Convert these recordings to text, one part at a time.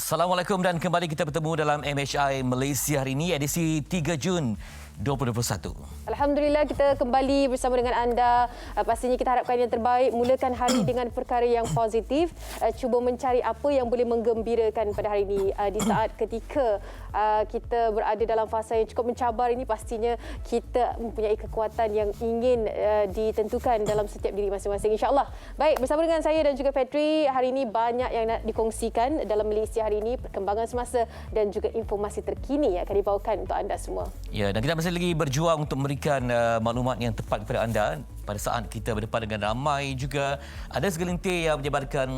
Assalamualaikum dan kembali kita bertemu dalam MHI Malaysia hari ini edisi 3 Jun 2021. Alhamdulillah kita kembali bersama dengan anda. Pastinya kita harapkan yang terbaik. Mulakan hari dengan perkara yang positif. Cuba mencari apa yang boleh menggembirakan pada hari ini. Di saat ketika kita berada dalam fasa yang cukup mencabar ini, pastinya kita mempunyai kekuatan yang ingin ditentukan dalam setiap diri masing-masing, insya-Allah. Baik, bersama dengan saya dan juga Petri, hari ini banyak yang nak dikongsikan dalam Malaysia hari ini, perkembangan semasa dan juga informasi terkini yang akan dibawakan untuk anda semua. Ya, dan kita masih lagi berjuang untuk memberikan maklumat yang tepat kepada anda pada saat kita berdepan dengan ramai juga ada segelintir yang menyebarkan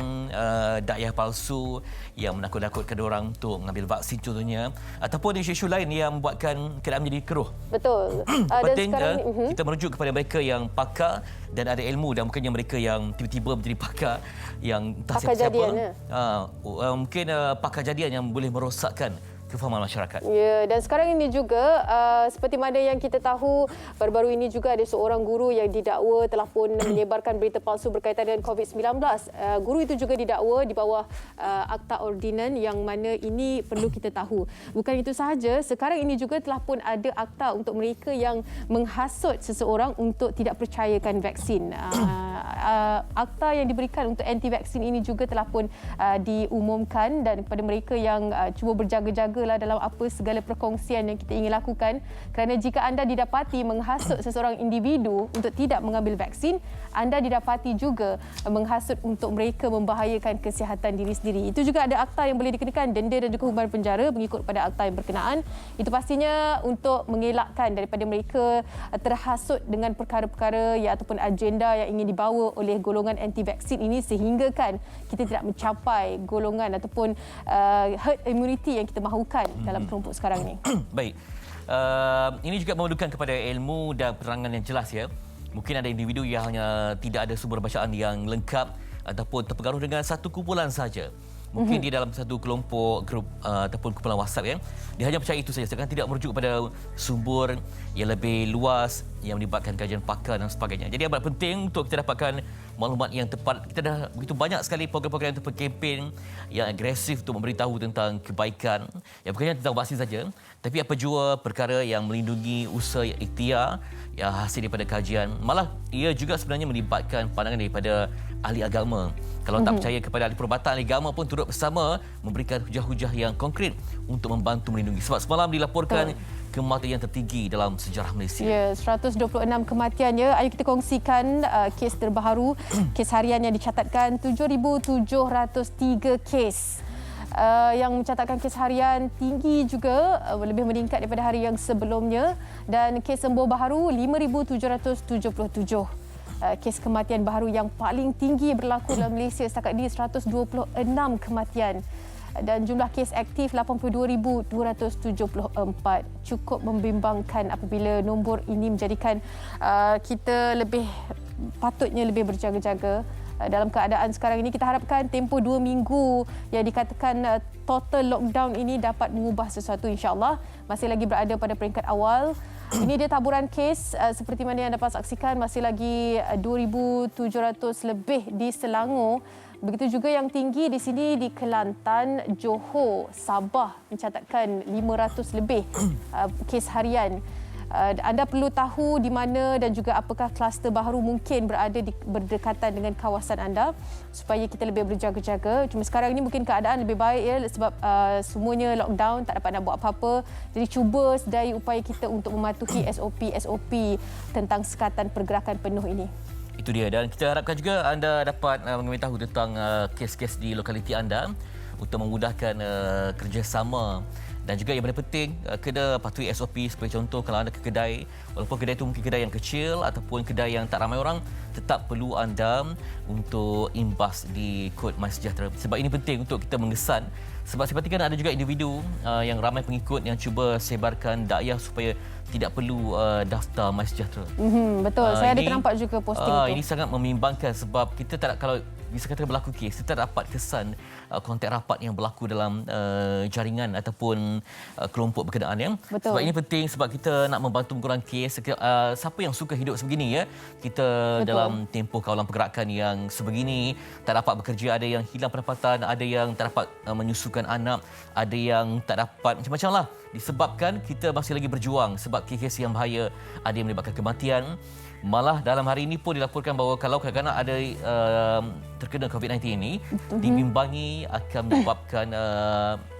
dakwah palsu yang menakut-nakutkan orang untuk mengambil vaksin contohnya, ataupun isu-isu lain yang membuatkan keadaan menjadi keruh. Betul. Penting kita merujuk kepada mereka yang pakar dan ada ilmu, dan bukannya mereka yang tiba-tiba menjadi pakar yang entah siapa-siapa. Mungkin pakar jadian yang boleh merosakkan kefahaman masyarakat. Ya, dan sekarang ini juga seperti mana yang kita tahu, baru-baru ini juga ada seorang guru yang didakwa telah pun menyebarkan berita palsu berkaitan dengan COVID-19. Guru itu juga didakwa di bawah Akta Ordinan, yang mana ini perlu kita tahu. Bukan itu sahaja, sekarang ini juga telah pun ada akta untuk mereka yang menghasut seseorang untuk tidak percayakan vaksin. Akta yang diberikan untuk anti-vaksin ini juga telah pun diumumkan, dan kepada mereka yang cuba berjaga-jaga dalam apa segala perkongsian yang kita ingin lakukan, kerana jika anda didapati menghasut seseorang individu untuk tidak mengambil vaksin, anda didapati juga menghasut untuk mereka membahayakan kesihatan diri sendiri. Itu juga ada akta yang boleh dikenakan denda dan juga hukuman penjara mengikut pada akta yang berkenaan. Itu pastinya untuk mengelakkan daripada mereka terhasut dengan perkara-perkara ataupun agenda yang ingin dibawa oleh golongan anti vaksin ini, sehingga kan kita tidak mencapai golongan ataupun herd immunity yang kita mahukan dalam kelompok sekarang ini. Baik. Ini juga memerlukan kepada ilmu dan penerangan yang jelas ya. Mungkin ada individu yang hanya tidak ada sumber bacaan yang lengkap ataupun terpengaruh dengan satu kumpulan saja. Mungkin dia dalam satu kelompok, grup ataupun kumpulan WhatsApp ya. Dia hanya percaya itu saja, sedangkan tidak merujuk kepada sumber yang lebih luas yang melibatkan kajian pakar dan sebagainya. Jadi amat penting untuk kita dapatkan maklumat yang tepat. Kita dah begitu banyak sekali program-program ataupun kempen yang agresif untuk memberitahu tentang kebaikan. Ya, bukannya tentang vaksin saja, tapi apa jua perkara yang melindungi usaha ikhtiar yang hasil daripada kajian. Malah ia juga sebenarnya melibatkan pandangan daripada ahli agama. Kalau tak percaya kepada ahli perubatan, ahli agama pun turut bersama memberikan hujah-hujah yang konkret untuk membantu melindungi. Sebab semalam dilaporkan kematian yang tertinggi dalam sejarah Malaysia. Ya, 126 kematian ya. Ayo kita kongsikan kes terbaru. Kes harian yang dicatatkan 7,703 kes. Yang mencatatkan kes harian tinggi juga, lebih meningkat daripada hari yang sebelumnya, dan kes sembuh baru 5,777. Kes kematian baru yang paling tinggi berlaku dalam Malaysia setakat ini 126 kematian. Dan jumlah kes aktif 82,274. Cukup membimbangkan apabila nombor ini menjadikan kita patutnya lebih berjaga-jaga. Dalam keadaan sekarang ini, kita harapkan tempoh 2 minggu yang dikatakan total lockdown ini dapat mengubah sesuatu, insya-Allah. Masih lagi berada pada peringkat awal. Ini dia taburan kes seperti mana yang dapat saksikan, masih lagi 2,700 lebih di Selangor. Begitu juga yang tinggi di sini di Kelantan, Johor, Sabah mencatatkan 500 lebih kes harian. Anda perlu tahu di mana dan juga apakah kluster baru mungkin berada di berdekatan dengan kawasan anda supaya kita lebih berjaga-jaga. Cuma sekarang ini mungkin keadaan lebih baik ya, sebab semuanya lockdown, tak dapat nak buat apa-apa. Jadi cuba sedaya upaya kita untuk mematuhi SOP tentang sekatan pergerakan penuh ini. Itu dia, dan kita harapkan juga anda dapat mengetahui tentang kes-kes di lokaliti anda untuk memudahkan kerjasama. Dan juga yang paling penting, kena patuhi SOP. Seperti contoh, kalau anda ke kedai, walaupun kedai itu mungkin kedai yang kecil ataupun kedai yang tak ramai orang, tetap perlu anda untuk imbas di kod MySejahtera. Sebab ini penting untuk kita mengesan. Sebab saya perhatikan ada juga individu yang ramai pengikut yang cuba sebarkan dakwah supaya tidak perlu daftar MySejahtera. Betul, saya ada ternampak juga posting itu. Ini sangat membimbangkan sebab kita tak, kalau bisa kata berlaku kes, kita dapat kesan kontak rapat yang berlaku dalam jaringan ataupun kelompok berkenaan ya. Sebab ini penting, sebab kita nak membantu mengurangkan kes. Siapa yang suka hidup sebegini ya, kita dalam tempoh kawalan pergerakan yang sebegini, tak dapat bekerja, ada yang hilang pendapatan, ada yang tak dapat menyusu pemasukan anak, ada yang tak dapat macam-macam lah. Disebabkan kita masih lagi berjuang sebab kes yang bahaya, ada yang menyebabkan kematian. Malah dalam hari ini pun dilaporkan bahawa kalau kanak-kanak ada terkena COVID-19 ini, dibimbangi akan menyebabkan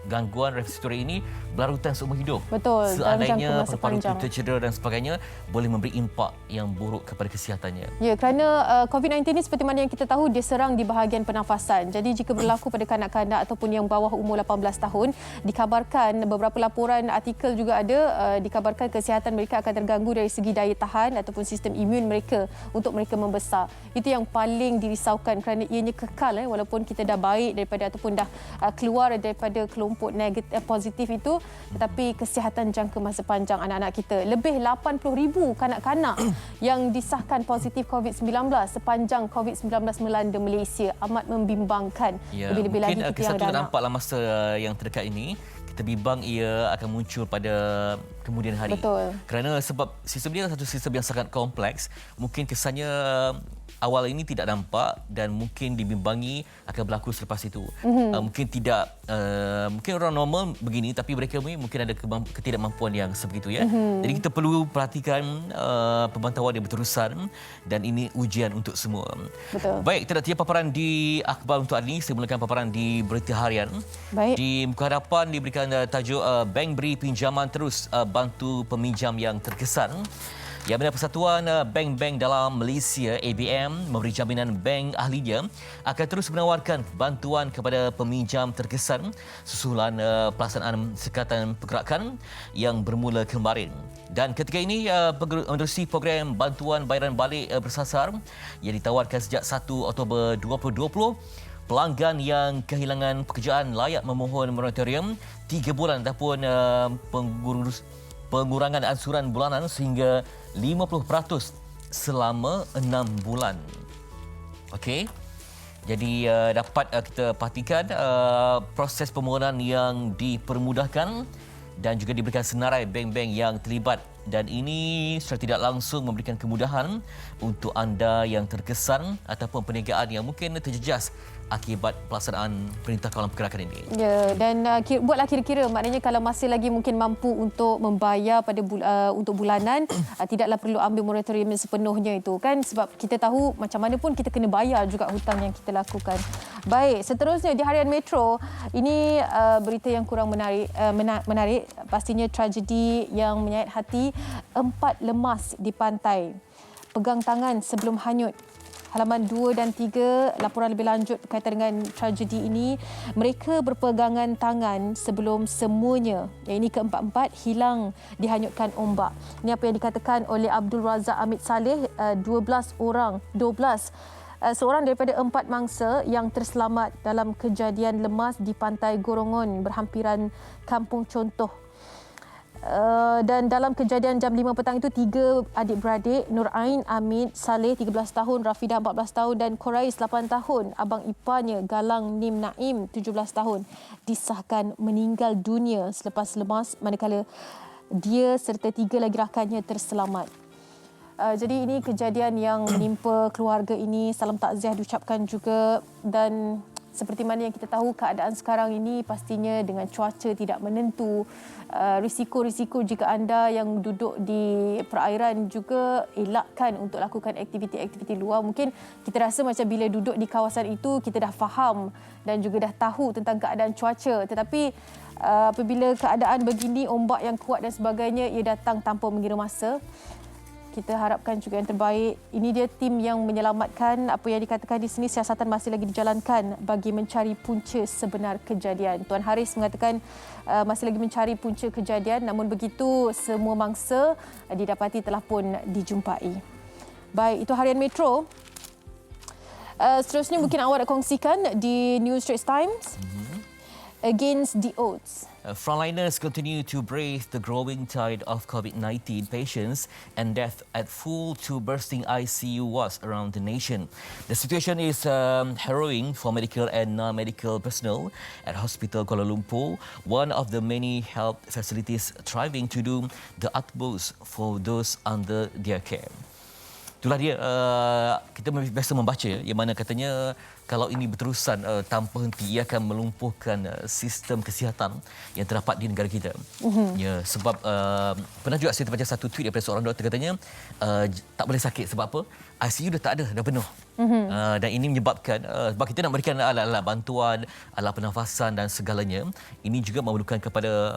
gangguan respiratori ini berlarutan seumur hidup. Betul. Seandainya paru-paru itu tercedera dan sebagainya, boleh memberi impak yang buruk kepada kesihatannya. Ya, kerana COVID-19 ini seperti mana yang kita tahu, dia serang di bahagian pernafasan. Jadi jika berlaku pada kanak-kanak ataupun yang bawah umur 18 tahun, dikabarkan beberapa laporan artikel juga ada, dikabarkan kesihatan mereka akan terganggu dari segi daya tahan ataupun sistem imun mereka untuk mereka membesar. Itu yang paling dirisaukan kerana ianya kekal walaupun kita dah baik daripada ataupun dah keluar daripada kelompok negatif positif itu, tetapi kesihatan jangka masa panjang anak-anak kita. Lebih 80,000 kanak-kanak yang disahkan positif COVID-19 sepanjang COVID-19 melanda Malaysia. Amat membimbangkan. Ya, lebih-lebih lagi mungkin kita yang kita ada anak. nampaklah masa yang terdekat ini, kita bimbang ia akan muncul pada kemudian hari. Betul. Kerana sebab sistem dia satu sistem yang sangat kompleks, mungkin kesannya awal ini tidak nampak dan mungkin dibimbangi akan berlaku selepas itu. Mungkin tidak, mungkin orang normal begini, tapi mereka mungkin ada ketidakmampuan yang sebegitu ya. Jadi kita perlu perhatikan pemantauan yang berterusan dan ini ujian untuk semua. Betul. Baik, tidak tiada paparan di akhbar untuk hari ini. Saya mulakan paparan di berita harian. Baik. Di muka hadapan diberikan tajuk Bank beri pinjaman terus bantu peminjam yang terkesan. Yang mana Persatuan Bank-Bank dalam Malaysia ABM memberi jaminan bank ahlinya akan terus menawarkan bantuan kepada peminjam terkesan susulan pelaksanaan sekatan pergerakan yang bermula kemarin. Dan ketika ini menerusi program bantuan bayaran balik bersasar yang ditawarkan sejak 1 Oktober 2020. Pelanggan yang kehilangan pekerjaan layak memohon moratorium 3 bulan ataupun pengurangan ansuran bulanan sehingga 50% selama 6 bulan. Okey. Jadi dapat kita pastikan proses permohonan yang dipermudahkan dan juga diberikan senarai bank-bank yang terlibat, dan ini secara tidak langsung memberikan kemudahan untuk anda yang terkesan ataupun perniagaan yang mungkin terjejas akibat pelaksanaan perintah kawalan pergerakan ini. Ya, dan buatlah kira-kira, maknanya kalau masih lagi mungkin mampu untuk membayar pada untuk bulanan, tidaklah perlu ambil moratorium sepenuhnya itu kan, sebab kita tahu macam mana pun kita kena bayar juga hutang yang kita lakukan. Baik, seterusnya di harian Metro, ini berita yang kurang menarik, pastinya tragedi yang menyayat hati, 4 lemas di pantai. Pegang tangan sebelum hanyut. Halaman 2 dan 3, laporan lebih lanjut berkaitan dengan tragedi ini. Mereka berpegangan tangan sebelum semuanya, yang ini keempat-empat, hilang dihanyutkan ombak. Ini apa yang dikatakan oleh Abdul Razak Amit Saleh, 12 seorang daripada 4 mangsa yang terselamat dalam kejadian lemas di pantai Gorongon berhampiran Kampung Contoh. Dan dalam kejadian jam 5 petang itu, 3 adik-beradik, Nur Ain Amit Saleh 13 tahun, Rafidah 14 tahun dan Qorais 8 tahun, abang iparnya Galang Nim Naim 17 tahun, disahkan meninggal dunia selepas lemas, manakala dia serta 3 lagi rakannya terselamat. Jadi ini kejadian yang menimpa keluarga ini. Salam takziah diucapkan juga. Dan seperti mana yang kita tahu, keadaan sekarang ini pastinya dengan cuaca tidak menentu, risiko-risiko jika anda yang duduk di perairan juga elakkan untuk lakukan aktiviti-aktiviti luar. Mungkin kita rasa macam bila duduk di kawasan itu kita dah faham dan juga dah tahu tentang keadaan cuaca, tetapi apabila keadaan begini, ombak yang kuat dan sebagainya, ia datang tanpa mengira masa. Kita harapkan juga yang terbaik. Ini dia tim yang menyelamatkan. Apa yang dikatakan di sini, siasatan masih lagi dijalankan bagi mencari punca sebenar kejadian. Tuan Haris mengatakan masih lagi mencari punca kejadian, namun begitu semua mangsa didapati telah pun dijumpai. Baik, itu harian Metro. Seterusnya mungkin awak nak kongsikan di New Straits Times. Against the odds. Frontliners continue to brave the growing tide of COVID-19 patients and death at full to bursting ICU wards around the nation. The situation is harrowing for medical and non-medical personnel at Hospital Kuala Lumpur, one of the many health facilities striving to do the utmost for those under their care. Itulah dia, kita biasa membaca yang mana katanya kalau ini berterusan tanpa henti, ia akan melumpuhkan sistem kesihatan yang terdapat di negara kita. Ya, sebab pernah juga saya terbaca satu tweet daripada seorang doktor, katanya tak boleh sakit sebab apa? ICU dah tak ada, dah penuh. Dan ini menyebabkan sebab kita nak berikan alat-alat bantuan, alat pernafasan dan segalanya, ini juga memerlukan kepada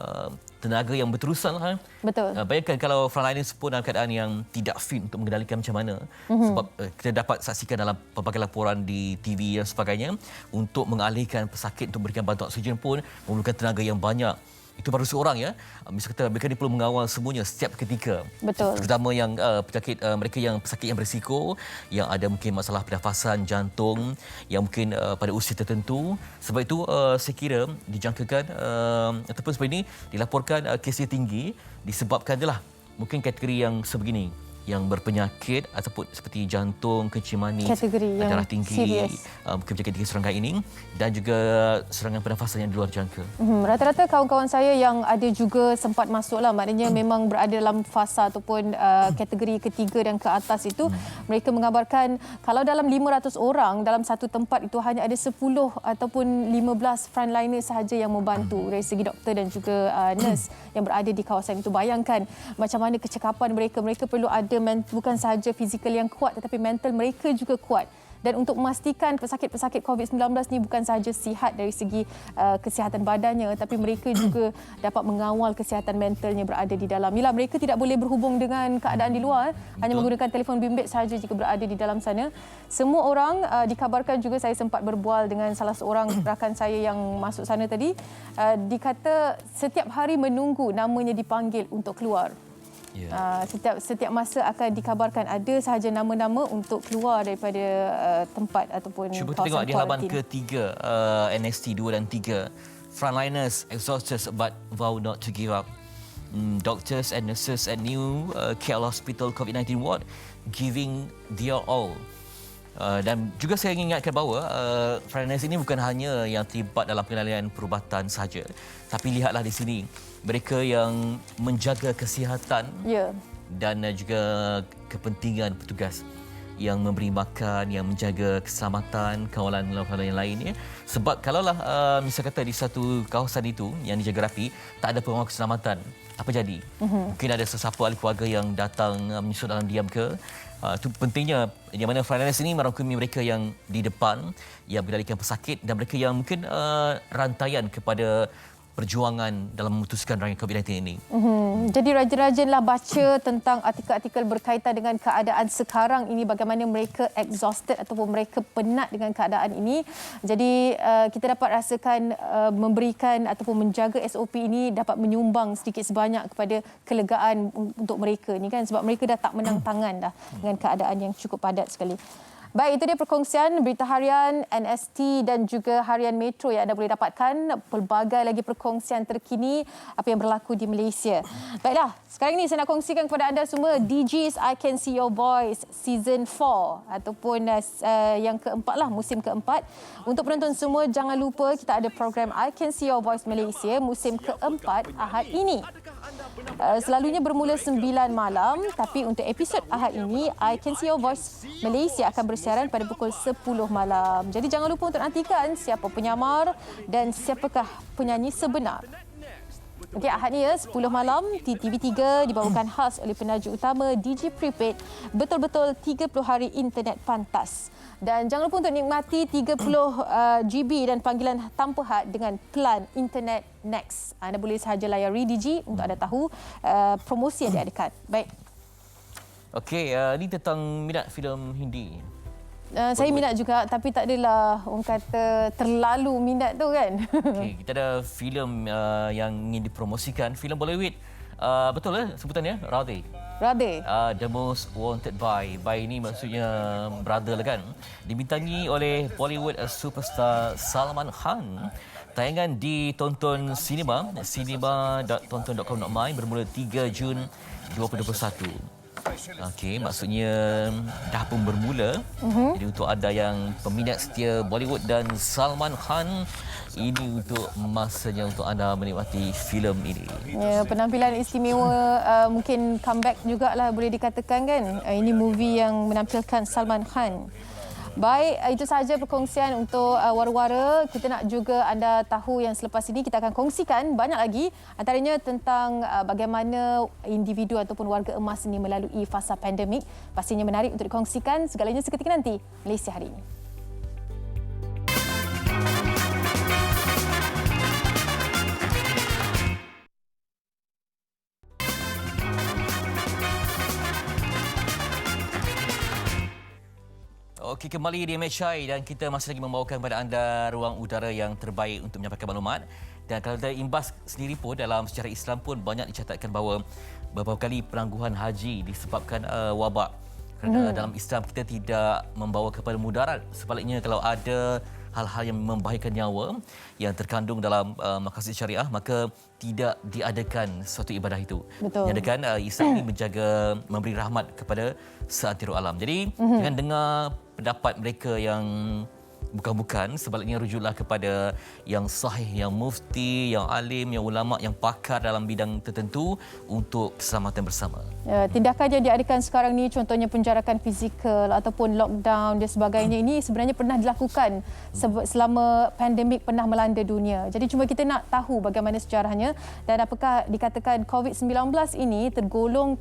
tenaga yang berterusan. Betul. Bayangkan kalau frontliners pun dalam keadaan yang tidak fit untuk mengendalikan macam mana. Sebab kita dapat saksikan dalam pelbagai laporan di TV dan sebagainya, untuk mengalihkan pesakit untuk berikan bantuan oksigen pun memerlukan tenaga yang banyak. Itu baru seorang ya. Misal kata mereka ni perlu mengawal semuanya setiap ketika. Betul. Terutama yang penyakit mereka yang pesakit yang berisiko, yang ada mungkin masalah pernafasan, jantung, yang mungkin pada usia tertentu. Sebab itu saya kira dijangkakan ataupun sebab ini dilaporkan kesnya tinggi disebabkan adalah mungkin kategori yang sebegini, yang berpenyakit ataupun seperti jantung, kencing manis, kategori yang darah tinggi, serius. mungkin penyakit tinggi serangkai ini, dan juga serangan pernafasan yang di luar jangka. Rata-rata kawan-kawan saya yang ada juga sempat masuk lah, maknanya memang berada dalam fasa ataupun kategori ketiga dan ke atas itu, mereka mengabarkan kalau dalam 500 orang dalam satu tempat itu hanya ada 10 ataupun 15 frontliner sahaja yang membantu dari segi doktor dan juga nurse yang berada di kawasan itu. Bayangkan macam mana kecekapan mereka. Mereka perlu ada bukan sahaja fizikal yang kuat, tetapi mental mereka juga kuat. Dan untuk memastikan pesakit-pesakit COVID-19 ni bukan sahaja sihat dari segi kesihatan badannya, tapi mereka juga dapat mengawal kesihatan mentalnya berada di dalam. Bila mereka tidak boleh berhubung dengan keadaan di luar, hanya menggunakan telefon bimbit sahaja jika berada di dalam sana. Semua orang dikabarkan juga, saya sempat berbual dengan salah seorang rakan saya yang masuk sana tadi, dikata setiap hari menunggu namanya dipanggil untuk keluar. Setiap masa akan dikabarkan ada sahaja nama-nama untuk keluar daripada tempat ataupun cuba kawasan tengok di halaman kuarantin. ketiga, NST 2 dan 3. Frontliners exhausted but vow not to give up. Doctors and nurses at New KL Hospital COVID-19 ward giving their all. Dan juga saya ingin ingatkan bahawa frontliners ini bukan hanya yang terlibat dalam pengendalian perubatan sahaja, tapi lihatlah di sini mereka yang menjaga kesihatan dan juga kepentingan petugas yang memberi makan, yang menjaga keselamatan kawalan yang lain. Sebab kalaulah misal kata di satu kawasan itu yang dijaga rapi tak ada pengawal keselamatan, apa jadi? Mungkin ada sesiapa ahli keluarga yang datang menyusul dalam diam ke. Itu pentingnya yang mana frontliners ini merangkumi mereka yang di depan, yang mengendalikan pesakit, dan mereka yang mungkin rantaian kepada perjuangan dalam memutuskan rancangan COVID-19 ini. Jadi rajin-rajinlah baca tentang artikel-artikel berkaitan dengan keadaan sekarang ini, bagaimana mereka exhausted ataupun mereka penat dengan keadaan ini. Jadi kita dapat rasakan memberikan ataupun menjaga SOP ini dapat menyumbang sedikit sebanyak kepada kelegaan untuk mereka ni kan, sebab mereka dah tak menang tangan dah dengan keadaan yang cukup padat sekali. Baik, itu dia perkongsian berita harian NST dan juga harian Metro yang anda boleh dapatkan. Pelbagai lagi perkongsian terkini apa yang berlaku di Malaysia. Baiklah, sekarang ini saya nak kongsikan kepada anda semua DJ's I Can See Your Voice Season 4 ataupun yang keempat lah, musim keempat. Untuk penonton semua, jangan lupa kita ada program I Can See Your Voice Malaysia musim keempat Ahad ini. Selalunya bermula 9 malam, tapi untuk episod Ahad ini I Can See Your Voice Malaysia akan bersiaran pada pukul 10 malam. Jadi jangan lupa untuk nantikan siapa penyamar dan siapakah penyanyi sebenar. Okey, Ahad ni 10 malam di TV3 dibawakan khas oleh penaja utama DJ Prepaid. Betul-betul 30 hari internet pantas. Dan jangan lupa untuk nikmati 30 GB dan panggilan tanpa had dengan plan internet Next. Anda boleh sahaja layari DG untuk anda tahu promosi yang diadakan. Baik. Okey, ini tentang minat filem Hindi. Saya minat juga, tapi tak adalah orang kata terlalu minat tu kan. Okey, kita ada filem yang ingin dipromosikan, filem Bollywood. Betul sebutannya? Radhe. The Most Wanted By ini maksudnya brother lah kan. Dibintangi oleh Bollywood superstar Salman Khan. Tayangan ditonton sinema, cinema.tonton.com.my bermula 3 Jun 2021. Okey, maksudnya dah pun bermula. Jadi untuk anda yang peminat setia Bollywood dan Salman Khan, ini untuk masanya untuk anda menikmati filem ini. Ya, penampilan istimewa mungkin comeback jugalah boleh dikatakan kan. Ini movie yang menampilkan Salman Khan. Baik, itu sahaja perkongsian untuk Wara-Wara. Kita nak juga anda tahu yang selepas ini kita akan kongsikan banyak lagi, antaranya tentang bagaimana individu ataupun warga emas ini melalui fasa pandemik. Pastinya menarik untuk dikongsikan, segalanya seketika nanti. Malaysia Hari Ini. Okey, kembali di MHI dan kita masih lagi membawakan kepada anda ruang udara yang terbaik untuk menyampaikan maklumat. Dan kalau dari imbas sendiri pun dalam sejarah Islam pun banyak dicatatkan bahawa beberapa kali penangguhan haji disebabkan wabak. Kerana dalam Islam kita tidak membawa kepada mudarat. Sebaliknya kalau ada hal-hal yang membahayakan nyawa yang terkandung dalam maqasid syariah, maka tidak diadakan suatu ibadah itu. Betul. Diadakan Islam ini menjaga, memberi rahmat kepada seantero alam. Jadi jangan dengar pendapat mereka yang bukan-bukan, sebaliknya rujuklah kepada yang sahih, yang mufti, yang alim, yang ulama, yang pakar dalam bidang tertentu untuk keselamatan bersama. Tindakan yang diadakan sekarang ni, contohnya penjarakan fizikal ataupun lockdown dan sebagainya, ini sebenarnya pernah dilakukan selama pandemik pernah melanda dunia. Jadi cuma kita nak tahu bagaimana sejarahnya dan apakah dikatakan COVID-19 ini tergolong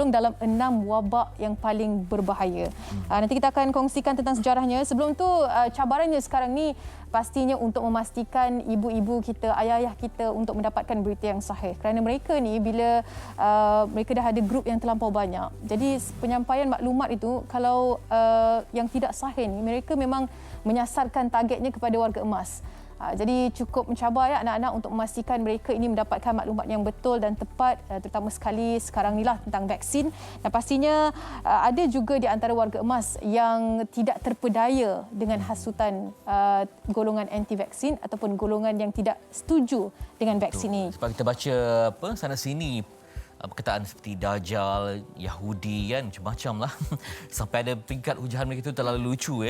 dalam 6 wabak yang paling berbahaya. Nanti kita akan kongsikan tentang sejarahnya. Sebelum tu, cabarannya sekarang ni pastinya untuk memastikan ibu-ibu kita, ayah-ayah kita untuk mendapatkan berita yang sahih. Kerana mereka ni bila mereka dah ada grup yang terlampau banyak. Jadi penyampaian maklumat itu kalau yang tidak sahih ni, mereka memang menyasarkan targetnya kepada warga emas. Jadi cukup mencabar ya anak-anak untuk memastikan mereka ini mendapatkan maklumat yang betul dan tepat, terutama sekali sekarang ni lah tentang vaksin. Dan pastinya ada juga di antara warga emas yang tidak terpedaya dengan hasutan golongan anti-vaksin ataupun golongan yang tidak setuju dengan vaksin ini. Sebab kita baca sana sini perkataan seperti Dajjal, Yahudi kan, macam-macam lah. Sampai ada peringkat hujahan mereka itu terlalu lucu.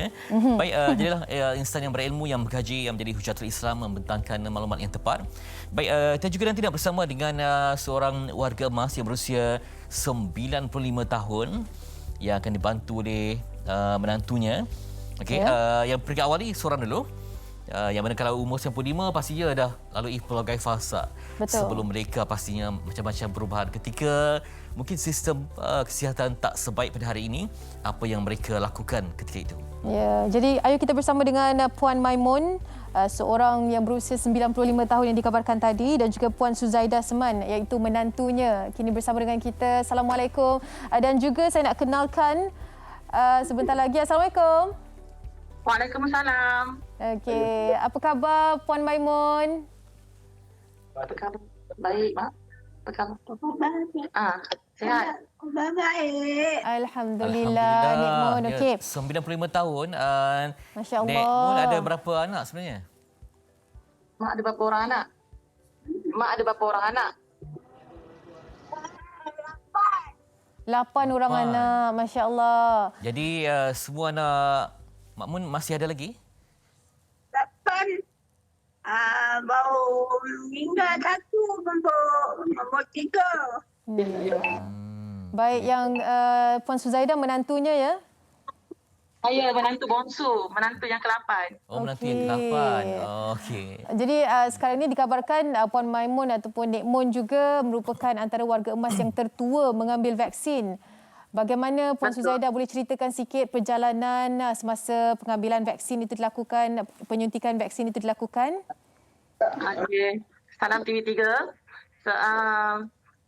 Baik, jadilah insan yang berilmu, yang mengkaji, yang menjadi hujatul Islam, membentangkan maklumat yang tepat. Baik, kita juga nanti nak bersama dengan seorang warga emas yang berusia 95 tahun yang akan dibantu oleh menantunya. Okey, yang peringkat awal ni seorang dulu. Yang mana kalau umur 95 pastinya dah lalui pelbagai fasa. Betul. Sebelum mereka pastinya macam-macam perubahan ketika mungkin sistem kesihatan tak sebaik pada hari ini, apa yang mereka lakukan ketika itu. Ya, jadi ayo kita bersama dengan Puan Maimun, seorang yang berusia 95 tahun yang dikabarkan tadi, dan juga Puan Suzaidah Seman iaitu menantunya kini bersama dengan kita. Assalamualaikum. Dan juga saya nak kenalkan sebentar lagi. Assalamualaikum. Waalaikumsalam. Okey, apa khabar Puan Maimun? Apa khabar? Baik, Mak. Apa khabar? Sihat. Baik. Alhamdulillah. Nek Mun, okey. 95 tahun. Masya Allah. Nek Mun ada berapa anak sebenarnya? Mak ada berapa orang anak? Mak ada berapa orang anak? 8 orang anak, Masya Allah. Jadi semua anak Mak Mun masih ada lagi? 8. Baru meninggal satu, nombor 3. Baik, yang Puan Suzaidah menantunya ya? Saya menantu bongsu, menantu yang ke-8. Oh, menantu Okey. yang ke-8. Okey. Jadi sekarang ini dikabarkan Puan Maimun ataupun Nek Mun juga merupakan antara warga emas yang tertua mengambil vaksin. Bagaimana Puan Suzaidah boleh ceritakan sikit perjalanan semasa pengambilan vaksin itu dilakukan, penyuntikan vaksin itu dilakukan? Okey. Salam TV3.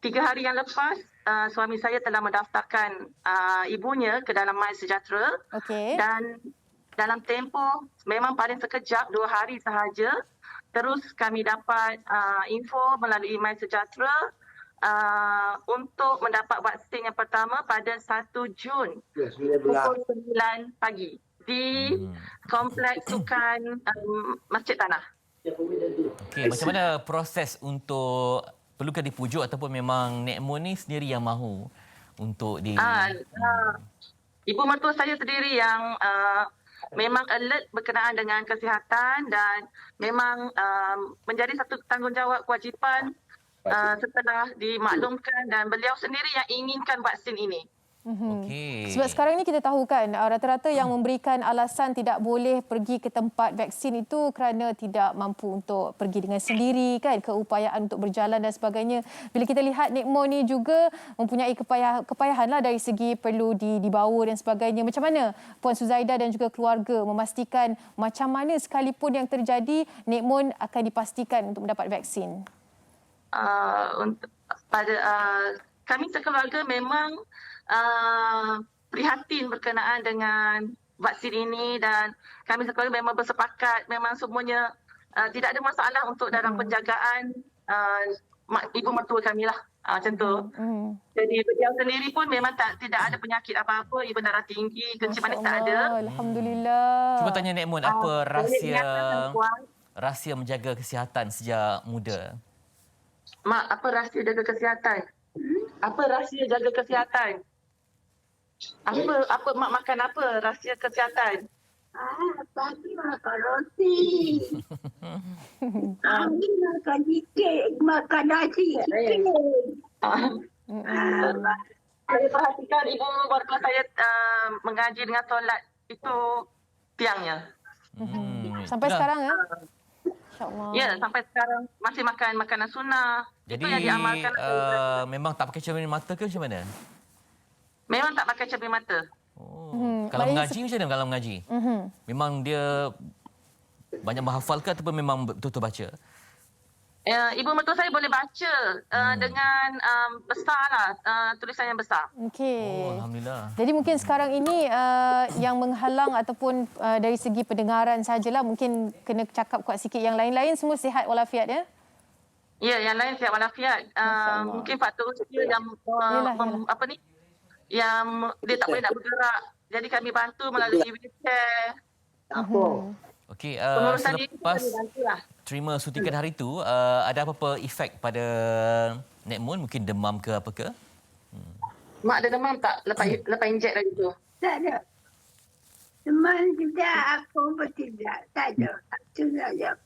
3 hari yang lepas, suami saya telah mendaftarkan ibunya ke dalam MySejahtera. Okey. Dan dalam tempoh memang paling sekejap 2 hari sahaja, terus kami dapat info melalui MySejahtera untuk mendapat vaksin yang pertama pada 1 Jun pukul 9 pagi di Kompleks Sukan Masjid Tanah. Okey, macam mana proses untuk perlukah dipujuk ataupun memang Nek Mun ni sendiri yang mahu untuk di... Ibu mertua saya sendiri yang memang alert berkenaan dengan kesihatan dan memang menjadi satu tanggungjawab kewajipan setelah dimaklumkan dan beliau sendiri yang inginkan vaksin ini. Okey. Sebab sekarang ni kita tahu kan rata-rata yang memberikan alasan tidak boleh pergi ke tempat vaksin itu kerana tidak mampu untuk pergi dengan sendiri kan, keupayaan untuk berjalan dan sebagainya. Bila kita lihat Nek Mon ni juga mempunyai kepayahan lah dari segi perlu dibawa dan sebagainya. Macam mana Puan Suzaidah dan juga keluarga memastikan macam mana sekalipun yang terjadi Nek Mon akan dipastikan untuk mendapat vaksin? Kami sekeluarga memang prihatin berkenaan dengan vaksin ini dan kami sekeluarga memang bersepakat memang semuanya tidak ada masalah untuk dalam penjagaan ibu mertua kami lah. Macam tu. Jadi beliau sendiri pun memang tidak ada penyakit apa-apa, ibu darah tinggi, kencing manis tak ada. Alhamdulillah. Cuba tanya Nek Mun, apa rahsia menjaga kesihatan sejak muda? Mak, apa rahsia jaga kesihatan? Apa rahsia jaga kesihatan? Apa mak makan apa rahsia kesihatan? Pagi makan roti. Pagi makan sikit, makan nasi sikit. Saya perhatikan ibu mertua saya mengaji dengan solat itu tiangnya. Sampai sekarang ya? InsyaAllah. Ya, sampai sekarang masih makan makanan sunnah. Jadi itu yang diamalkan. memang tak pakai cermin mata ke macam mana? Memang tak pakai cermin mata. Kalau mengaji macam mana kalau mengaji? Memang dia banyak menghafal ke ataupun memang betul-betul baca? Ibu mertua saya boleh baca dengan besarlah, tulisan yang besar. Okey. Alhamdulillah. Jadi mungkin sekarang ini yang menghalang ataupun dari segi pendengaran sajalah, mungkin kena cakap kuat sikit. Yang lain-lain semua sihat walafiat ya? Ya, yang lain sihat walafiat. Mungkin faktor usia yang yang dia tak boleh nak bergerak. Jadi kami bantu melalui wheelchair. Okey, Pengurusan diri selepas kami bantulah. terima suntikan hari itu, ada apa-apa efek pada Nek Mun? Mungkin demam ke apa ke? Mak ada demam tak lepas injek lagi tu? Tak ada. Teman tidak, aku pun tidak. Tak ada. Itu saja.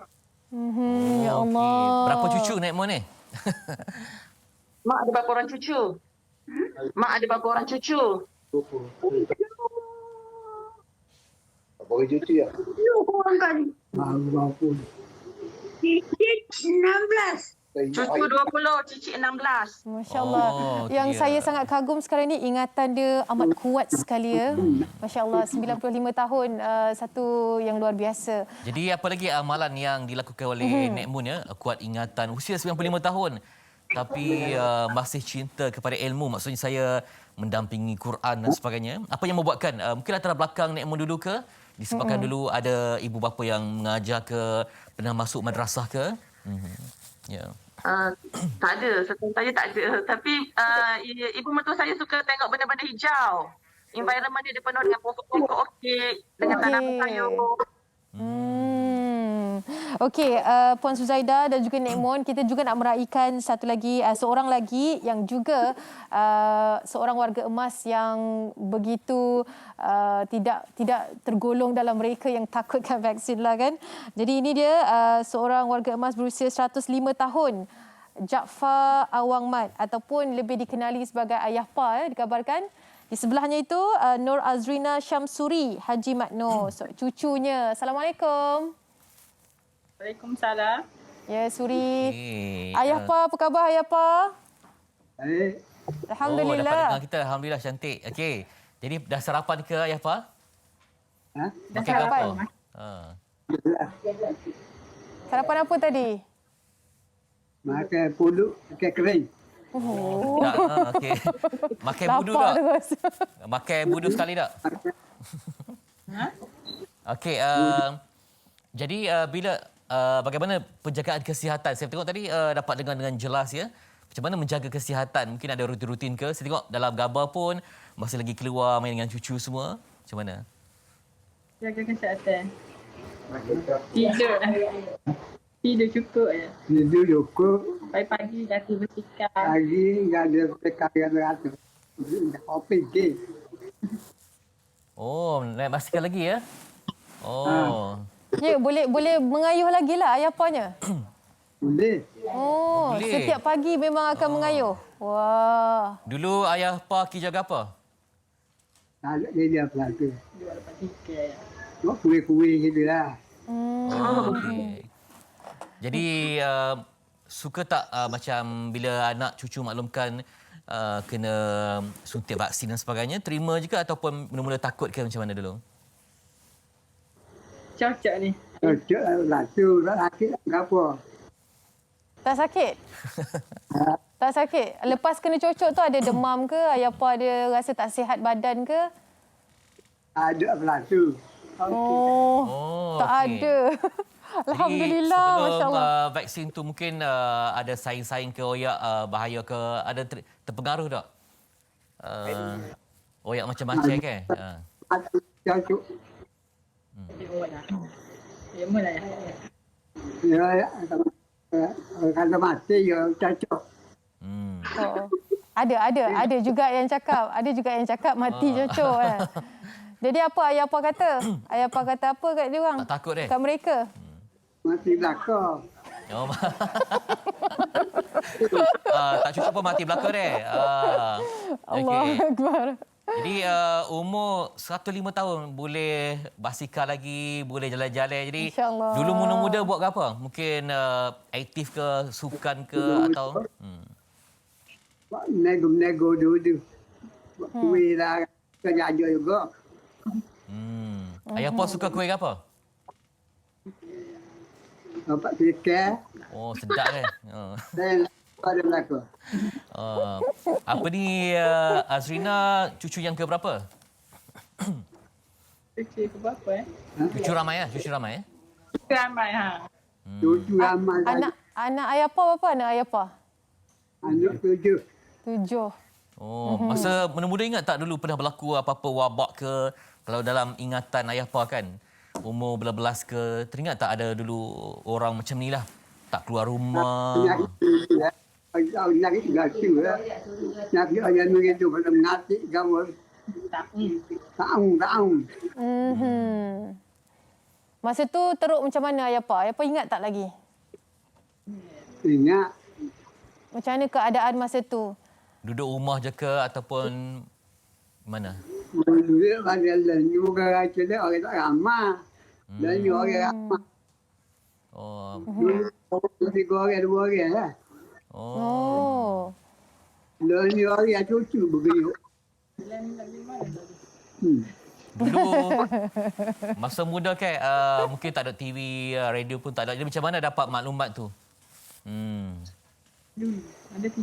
Ya Allah. Okey. Berapa cucu Nek Mun ni? Mak ada berapa orang cucu? Mak ada berapa orang cucu? 20. Berapa orang cucu ya? 10 orang kali. Berapa? Cicit 16. Cucu 20, cicit 16. Masya Allah. Yang saya sangat kagum sekarang ni ingatan dia amat kuat sekali ya. Masya Allah, 95 tahun, satu yang luar biasa. Jadi apa lagi amalan yang dilakukan oleh Nek Mun ya? Kuat ingatan, usia 95 tahun. Tapi masih cinta kepada ilmu. Maksudnya saya mendampingi Quran dan sebagainya. Apa yang membuatkan? Mungkin latar belakang Nek Mun dulu ke? Disebabkan dulu ada ibu bapa yang mengajar ke? Pernah masuk madrasah ke? Ya. Tak ada, saya tak ada. Tapi ibu mertua saya suka tengok benda-benda hijau. Environment dia penuh dengan pokok-pokok orkid, dengan tanaman sayur. Okey, Puan Suzaidah dan juga Nek Mun, kita juga nak meraihkan satu lagi, seorang lagi yang juga seorang warga emas yang begitu tidak tergolong dalam mereka yang takutkan vaksin lah kan. Jadi ini dia seorang warga emas berusia 105 tahun, Jaafar Awang Mat ataupun lebih dikenali sebagai Ayah Pa dikabarkan. Di sebelahnya itu Nur Azrina Syamsuri Haji Mat Nur, cucunya. Assalamualaikum. Waalaikumsalam. Ya, Suri. Ayah Pa, apa khabar Ayah Pa? Baik. Alhamdulillah. Dapat dengar kita. Alhamdulillah, cantik. Okey. Jadi dah sarapan ke Ayah Pa? Dah Makan sarapan? apa? Sarapan apa tadi? Makan pulut, makan kering. Okey. Makan budu tak? Terus. Makan budu sekali tak? Okey. Jadi bila bagaimana penjagaan kesihatan? Saya tengok tadi dapat dengar dengan jelas ya. Macam mana menjaga kesihatan? Mungkin ada rutin-rutin ke? Saya tengok dalam gambar pun masih lagi keluar main dengan cucu semua. Macam mana? Jaga kesihatan. Tidur. Tidur cukup je. Tidur cukup. Pagi-pagi dah tu bersikap. Pagi nggak ada perkara beratur. Kopi ke. Oh, naik basikal lagi ya? Oh. Ya, boleh mengayuh lagi lah ayah apanya. Boleh. Oh, boleh. setiap pagi memang akan mengayuh. Wah. Dulu ayah pa ki jaga apa? Tak ada kerja beratur. Jual basikal. Buat kuih-kuih gitu lah. Oh, okey. Jadi suka tak macam bila anak cucu maklumkan kena suntik vaksin dan sebagainya, terima juga ataupun mula-mula takut ke macam mana dulu? Cocok ni. Cocok lah beratur. Tak sakit tak apa. Tak sakit? Tak sakit. Lepas kena cocok tu ada demam ke? Ayah apa ada rasa tak sihat badan ke? Ada beratur. Oh, Oh, tak okey. ada. Alhamdulillah, Jadi, masya-Allah. sebelum vaksin tu mungkin ada saing-saing ke oyak bahaya ke, ada terpengaruh tak? Oyak macam macam ke? Cocok. Dia buat dah. Ya, mana ya? Ya, kata mati ya cocok. Oh. Ada juga yang cakap. Ada juga yang cakap mati cocok kan. Jadi apa ayah apa kata? Ayah apa kata apa kat dia orang? Tak takut Kat mereka? Mati belakang. Oh. Tak cukup pun mati belakang deh. Allahu Akbar. Jadi umur 105 tahun boleh basikal lagi, boleh jalan-jalan. Jadi InsyaAllah. dulu muda-muda buat ke apa? Mungkin aktif ke, sukan ke atau Nego-nego dulu. Buat kuih lah. Kerja juga. Ayah apa suka kuih ke apa? Dapat fikir. Oh, sedap kan? Dan ada belakang. Apa ni Azrina cucu yang ke berapa? Cuci ke berapa Cucu ramai ya? Cucu ramai ya? Ramai ha. Tujuh ramai. Anak ayah apa berapa anak ayah apa? Anak 7. 7. Oh, masa muda-muda ingat tak dulu pernah berlaku apa-apa wabak ke, kalau dalam ingatan ayah pa kan? Umur belas-belas ke, teringat tak ada dulu orang macam ni lah? Tak keluar rumah. Nyakit gatu lah. Nyakit ayah nunggu itu belum ngati kamu. Taung. Masa tu teruk macam mana ayah apa? Ayah apa ingat tak lagi? Ingat. Macam mana keadaan masa tu? Duduk rumah je ke ataupun mana? Dulu ada lenyu ke raja orang tak ramah. Lenyu orang ramah. Oh. Dulu 3 orang 2 orang lah. Oh. Lenyu orang cucu begitu. Dulu masa muda kan mungkin tak ada TV, radio pun tak ada. Jadi macam mana dapat maklumat tu?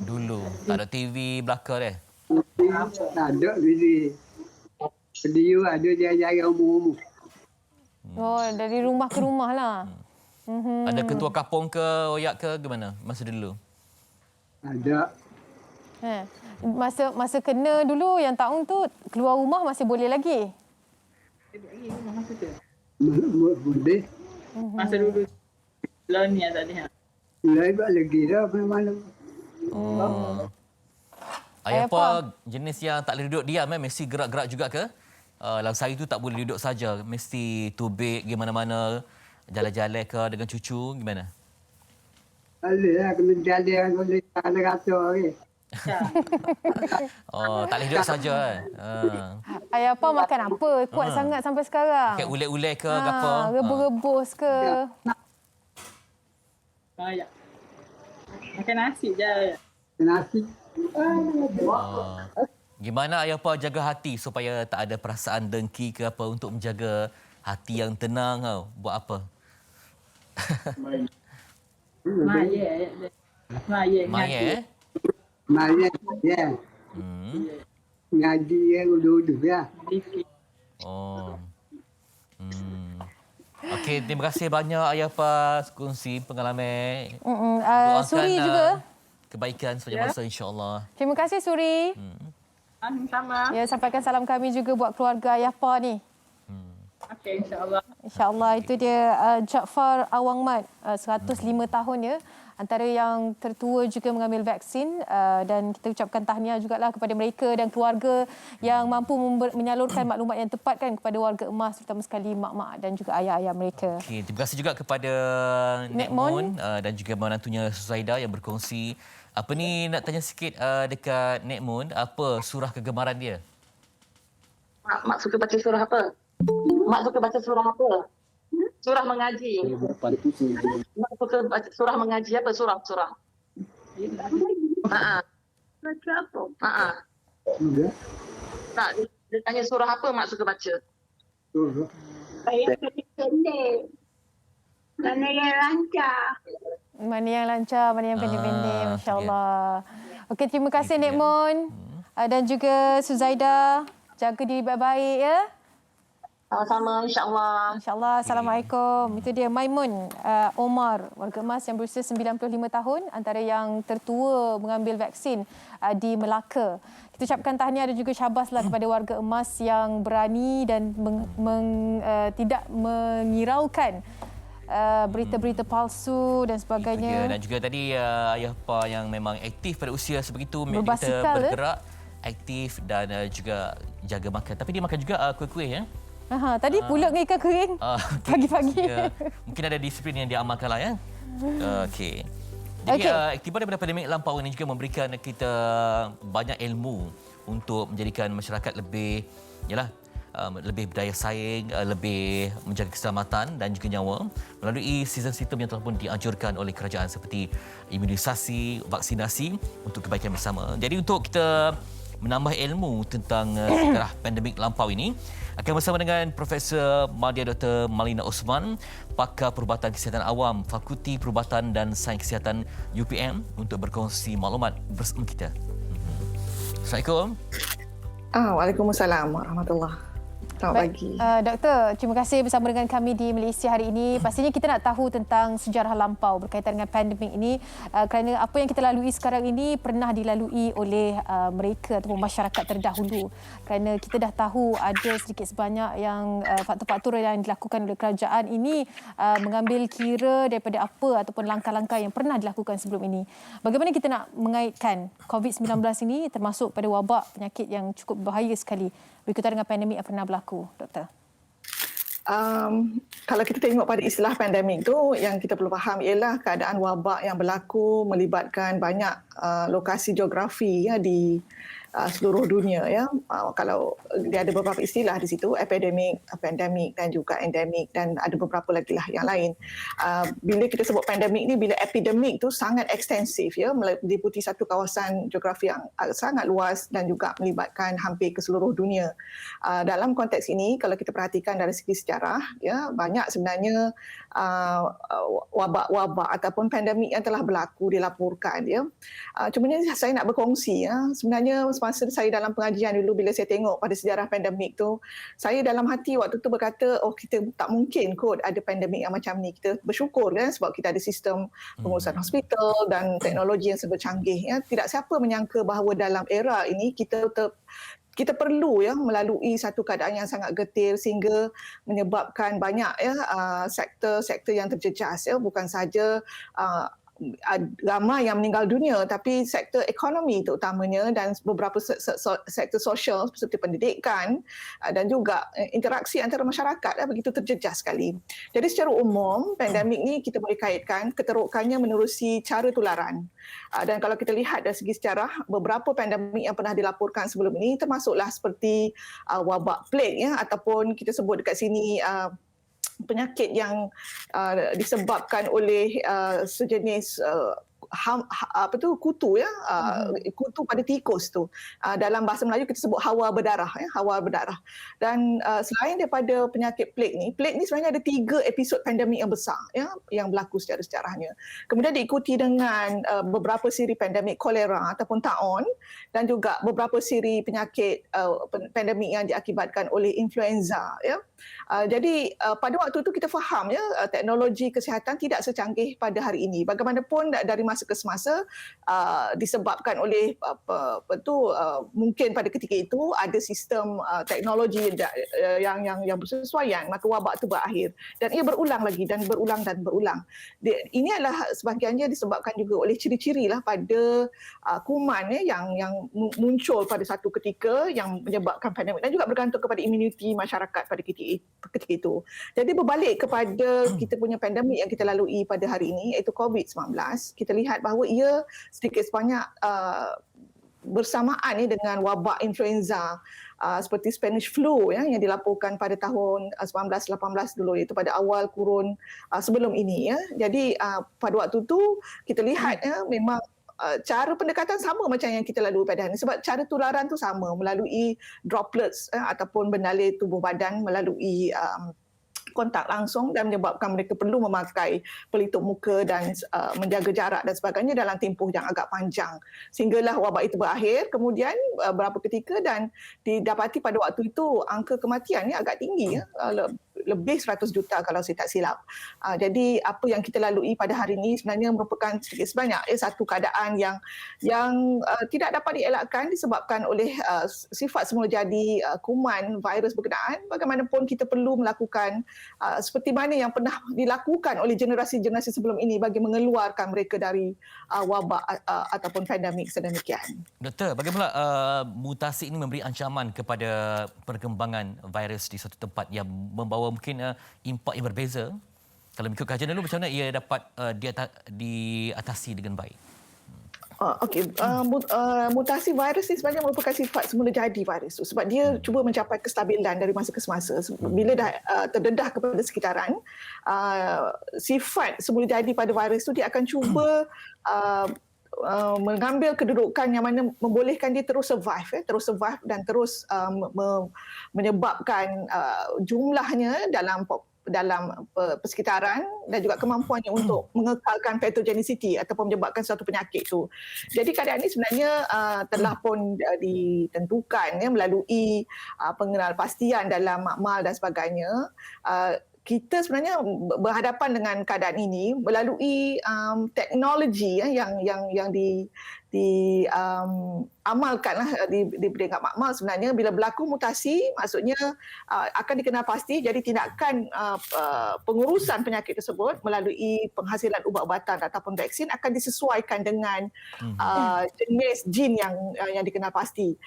Dulu tak ada TV belakang deh. Tak ada bila. Dia ada dia umur-umur. Oh, dari rumah ke rumah lah. Ada ketua kampung ke oyak ke gimana masa dulu? Ada. Masa kena dulu yang tahun tu keluar rumah masih boleh lagi. Boleh. Masa dulu. Lalu ni tak ada. Lagi dah mana. Ayah Ayah apa jenis yang tak boleh duduk diam mesti gerak-gerak juga ke? Dalam sehari tu tak boleh duduk saja, mesti tubik pergi mana-mana, jalan-jalan ke dengan cucu gimana? Boleh lah kena jalan boleh ada kata okey. Oh, tak boleh duduk saja kan? Ayah apa makan apa? Kuat sangat sampai sekarang. Pakai ulek-ulek ke apa? Rebus-rebus ke? Banyak. Makan nasi je. Nasi. Gimana ayah apa jaga hati supaya tak ada perasaan dengki ke apa untuk menjaga hati yang tenang tau? Buat apa? Maya. Maya Maya ya. Ngaji ya duduk ya. Oh. Okey, terima kasih banyak ayah apa kongsi pengalaman. Doakan, Suri juga. Kebaikan sepanjang masa insya-Allah. Terima kasih Suri. Sama. Ya, sampaikan salam kami juga buat keluarga ayah pa ni. Okey, insyaAllah. InsyaAllah itu dia Jaafar Awang Mat, 105 tahun ya. Antara yang tertua juga mengambil vaksin dan kita ucapkan tahniah jugalah kepada mereka dan keluarga yang mampu menyalurkan maklumat yang tepat kan kepada warga emas, terutama sekali mak-mak dan juga ayah-ayah mereka. Okay, terima kasih juga kepada Nek Mon dan juga menantunya Suzaida yang berkongsi. Apa ni nak tanya sikit dekat Nek Mon, apa surah kegemaran dia? Mak suka baca surah apa? Mak suka baca surah apa? Surah mengaji. Mak suka baca surah mengaji apa? Surah. Baca apa? Tak, dia tanya surah apa mak suka baca? Saya pendek. Mana yang lancar. Mana yang lancar, mana yang pendek-pendek. Masya-Allah. Okey, terima kasih Itu Nek dia. Mon dan juga Suzaida. Jaga diri baik-baik ya. Sama-sama, insyaAllah. InsyaAllah. Assalamualaikum. Itu dia Maimun Omar, warga emas yang berusia 95 tahun, antara yang tertua mengambil vaksin di Melaka. Kita ucapkan tahniah dan juga syabaslah kepada warga emas yang berani dan tidak mengiraukan berita-berita palsu dan sebagainya. Dan juga tadi ayah pa yang memang aktif pada usia sebegitu, kita Berbasikal, bergerak aktif dan juga jaga makan. Tapi dia makan juga kuih-kuih ya. Tadi pulut dengan ikan kering Okay. pagi-pagi. Ya, mungkin ada disiplin yang diamalkanlah ya. Okey. Jadi aktivitas daripada pandemik lampau ini juga memberikan kita banyak ilmu untuk menjadikan masyarakat lebih lebih berdaya saing, lebih menjaga keselamatan dan juga nyawa melalui sistem-sistem yang telah pun dianjurkan oleh kerajaan seperti imunisasi, vaksinasi untuk kebaikan bersama. Jadi untuk kita menambah ilmu tentang sejarah pandemik lampau ini, akan bersama dengan Profesor Madya Dr. Malina Osman, Pakar Perubatan Kesihatan Awam, Fakulti Perubatan dan Sains Kesihatan UPM untuk berkongsi maklumat bersama kita. Assalamualaikum. Waalaikumsalam warahmatullahi. Selamat pagi. Doktor, terima kasih bersama dengan kami di Malaysia hari ini. Pastinya kita nak tahu tentang sejarah lampau berkaitan dengan pandemik ini kerana apa yang kita lalui sekarang ini pernah dilalui oleh mereka ataupun masyarakat terdahulu. Kerana kita dah tahu ada sedikit sebanyak yang faktor-faktor yang dilakukan oleh kerajaan ini mengambil kira daripada apa ataupun langkah-langkah yang pernah dilakukan sebelum ini. Bagaimana kita nak mengaitkan COVID-19 ini termasuk pada wabak penyakit yang cukup berbahaya sekali berkaitan dengan pandemik yang pernah berlaku, Doktor? Kalau kita tengok pada istilah pandemik tu, yang kita perlu faham ialah keadaan wabak yang berlaku melibatkan banyak lokasi geografi ya di seluruh dunia ya. Kalau dia ada beberapa istilah di situ, epidemik, pandemik dan juga endemik dan ada beberapa lagi lah yang lain. Bila kita sebut pandemik ni, bila epidemik tu sangat ekstensif ya, meliputi satu kawasan geografi yang sangat luas dan juga melibatkan hampir ke seluruh dunia. Dalam konteks ini, kalau kita perhatikan dari segi sejarah ya, banyak sebenarnya wabak-wabak ataupun pandemik yang telah berlaku dilaporkan ya. Cumanya saya nak berkongsi ya, sebenarnya semasa saya dalam pengajian dulu, bila saya tengok pada sejarah pandemik tu, saya dalam hati waktu tu berkata, kita tak mungkin kot ada pandemik yang macam ni. Kita bersyukur kan sebab kita ada sistem pengurusan hospital dan teknologi yang serba canggih ya. Tidak siapa menyangka bahawa dalam era ini kita perlu ya melalui satu keadaan yang sangat getir sehingga menyebabkan banyak ya sektor-sektor yang terjejas ya, bukan saja ramai yang meninggal dunia, tapi sektor ekonomi terutamanya dan beberapa sektor sosial seperti pendidikan dan juga interaksi antara masyarakat begitu terjejas sekali. Jadi secara umum pandemik ni kita boleh kaitkan keterukannya menerusi cara tularan. Dan kalau kita lihat dari segi sejarah, beberapa pandemik yang pernah dilaporkan sebelum ini termasuklah seperti wabak plague ya, ataupun kita sebut dekat sini penyakit yang disebabkan oleh sejenis kutu ya, kutu pada tikus tu. Dalam bahasa Melayu kita sebut hawa berdarah ya, hawa berdarah. Dan selain daripada penyakit plague ni sebenarnya ada 3 episod pandemik yang besar ya yang berlaku secara sejarahnya. Kemudian diikuti dengan beberapa siri pandemik kolera ataupun taun dan juga beberapa siri penyakit pandemik yang diakibatkan oleh influenza ya. Jadi pada waktu itu kita faham ya teknologi kesihatan tidak secanggih pada hari ini. Bagaimanapun dari masa semasa ke semasa disebabkan oleh mungkin pada ketika itu ada sistem teknologi yang bersesuaian, maka wabak itu berakhir dan ia berulang lagi dan berulang dan berulang. Ini adalah sebahagiannya disebabkan juga oleh ciri-ciri lah pada kuman yang muncul pada satu ketika yang menyebabkan pandemik dan juga bergantung kepada imuniti masyarakat pada ketika itu. Jadi berbalik kepada kita punya pandemik yang kita lalui pada hari ini iaitu COVID-19, kita lihat bahawa ia sedikit sebanyak bersamaan dengan wabak influenza seperti Spanish flu yang dilaporkan pada tahun 1918 dulu, iaitu pada awal kurun sebelum ini. Jadi pada waktu itu kita lihat memang cara pendekatan sama macam yang kita lalui pada hari ini sebab cara tularan tu sama melalui droplets ataupun bendalai tubuh badan melalui kontak langsung dan menyebabkan mereka perlu memakai pelitup muka dan menjaga jarak dan sebagainya dalam tempoh yang agak panjang sehinggalah wabak itu berakhir kemudian beberapa ketika dan didapati pada waktu itu angka kematian agak tinggi lebih 100 juta kalau saya tak silap. Jadi apa yang kita lalui pada hari ini sebenarnya merupakan sedikit sebanyak satu keadaan yang tidak dapat dielakkan disebabkan oleh sifat semula jadi kuman virus berkenaan. Bagaimanapun kita perlu melakukan seperti mana yang pernah dilakukan oleh generasi-generasi sebelum ini bagi mengeluarkan mereka dari wabak ataupun pandemik sedemikian. Doktor, bagaimana mutasi ini memberi ancaman kepada perkembangan virus di suatu tempat yang membawa mungkin impak yang berbeza? Kalau mengikut kajian dulu, macam mana ia dapat diatasi dengan baik? Mutasi virus ini sebenarnya merupakan sifat semula jadi virus itu sebab dia cuba mencapai kestabilan dari masa ke semasa. Bila dah terdedah kepada sekitaran, sifat semula jadi pada virus itu dia akan cuba mengambil kedudukan yang mana membolehkan dia terus survive dan terus menyebabkan jumlahnya dalam persekitaran dan juga kemampuannya untuk mengekalkan pathogenicity ataupun menyebabkan suatu penyakit itu. Jadi keadaan ini sebenarnya telah pun ditentukan melalui pengenalpastian dalam makmal dan sebagainya. Kita sebenarnya berhadapan dengan keadaan ini melalui teknologi yang diamalkanlah di peringkat makmal. Sebenarnya bila berlaku mutasi maksudnya akan dikenal pasti, jadi tindakan pengurusan penyakit tersebut melalui penghasilan ubat-ubatan ataupun vaksin akan disesuaikan dengan jenis jin yang dikenal pasti.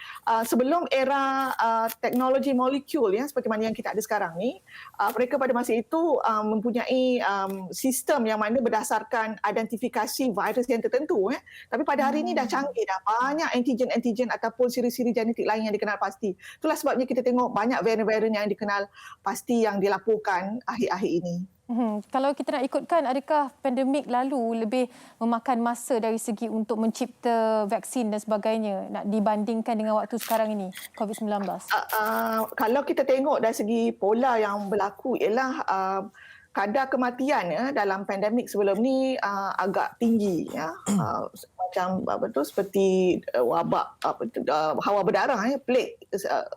Sebelum era teknologi molekul seperti mana yang kita ada sekarang ni, mereka pada masa itu mempunyai sistem yang mana berdasarkan identifikasi virus yang tertentu. Tapi pada hari ini dah canggih, dah banyak antigen ataupun siri-siri genetik lain yang dikenal pasti. Itulah sebabnya kita tengok banyak varian-varian yang dikenal pasti yang dilaporkan akhir-akhir ini. Kalau kita nak ikutkan, adakah pandemik lalu lebih memakan masa dari segi untuk mencipta vaksin dan sebagainya nak dibandingkan dengan waktu sekarang ini, COVID-19? Kalau kita tengok dari segi pola yang berlaku ialah kadar kematian dalam pandemik sebelum ni agak tinggi macam seperti wabak hawa berdarah plague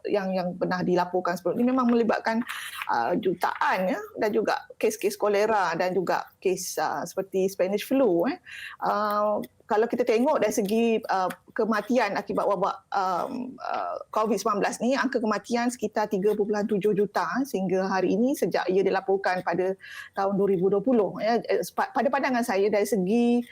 yang pernah dilaporkan sebelum ini memang melibatkan jutaan dan juga kes-kes kolera dan juga kes seperti Spanish flu. Kalau kita tengok dari segi kematian akibat wabak COVID-19 ni, angka kematian sekitar 3.7 juta sehingga hari ini sejak ia dilaporkan pada tahun 2020. Pada pandangan saya dari segi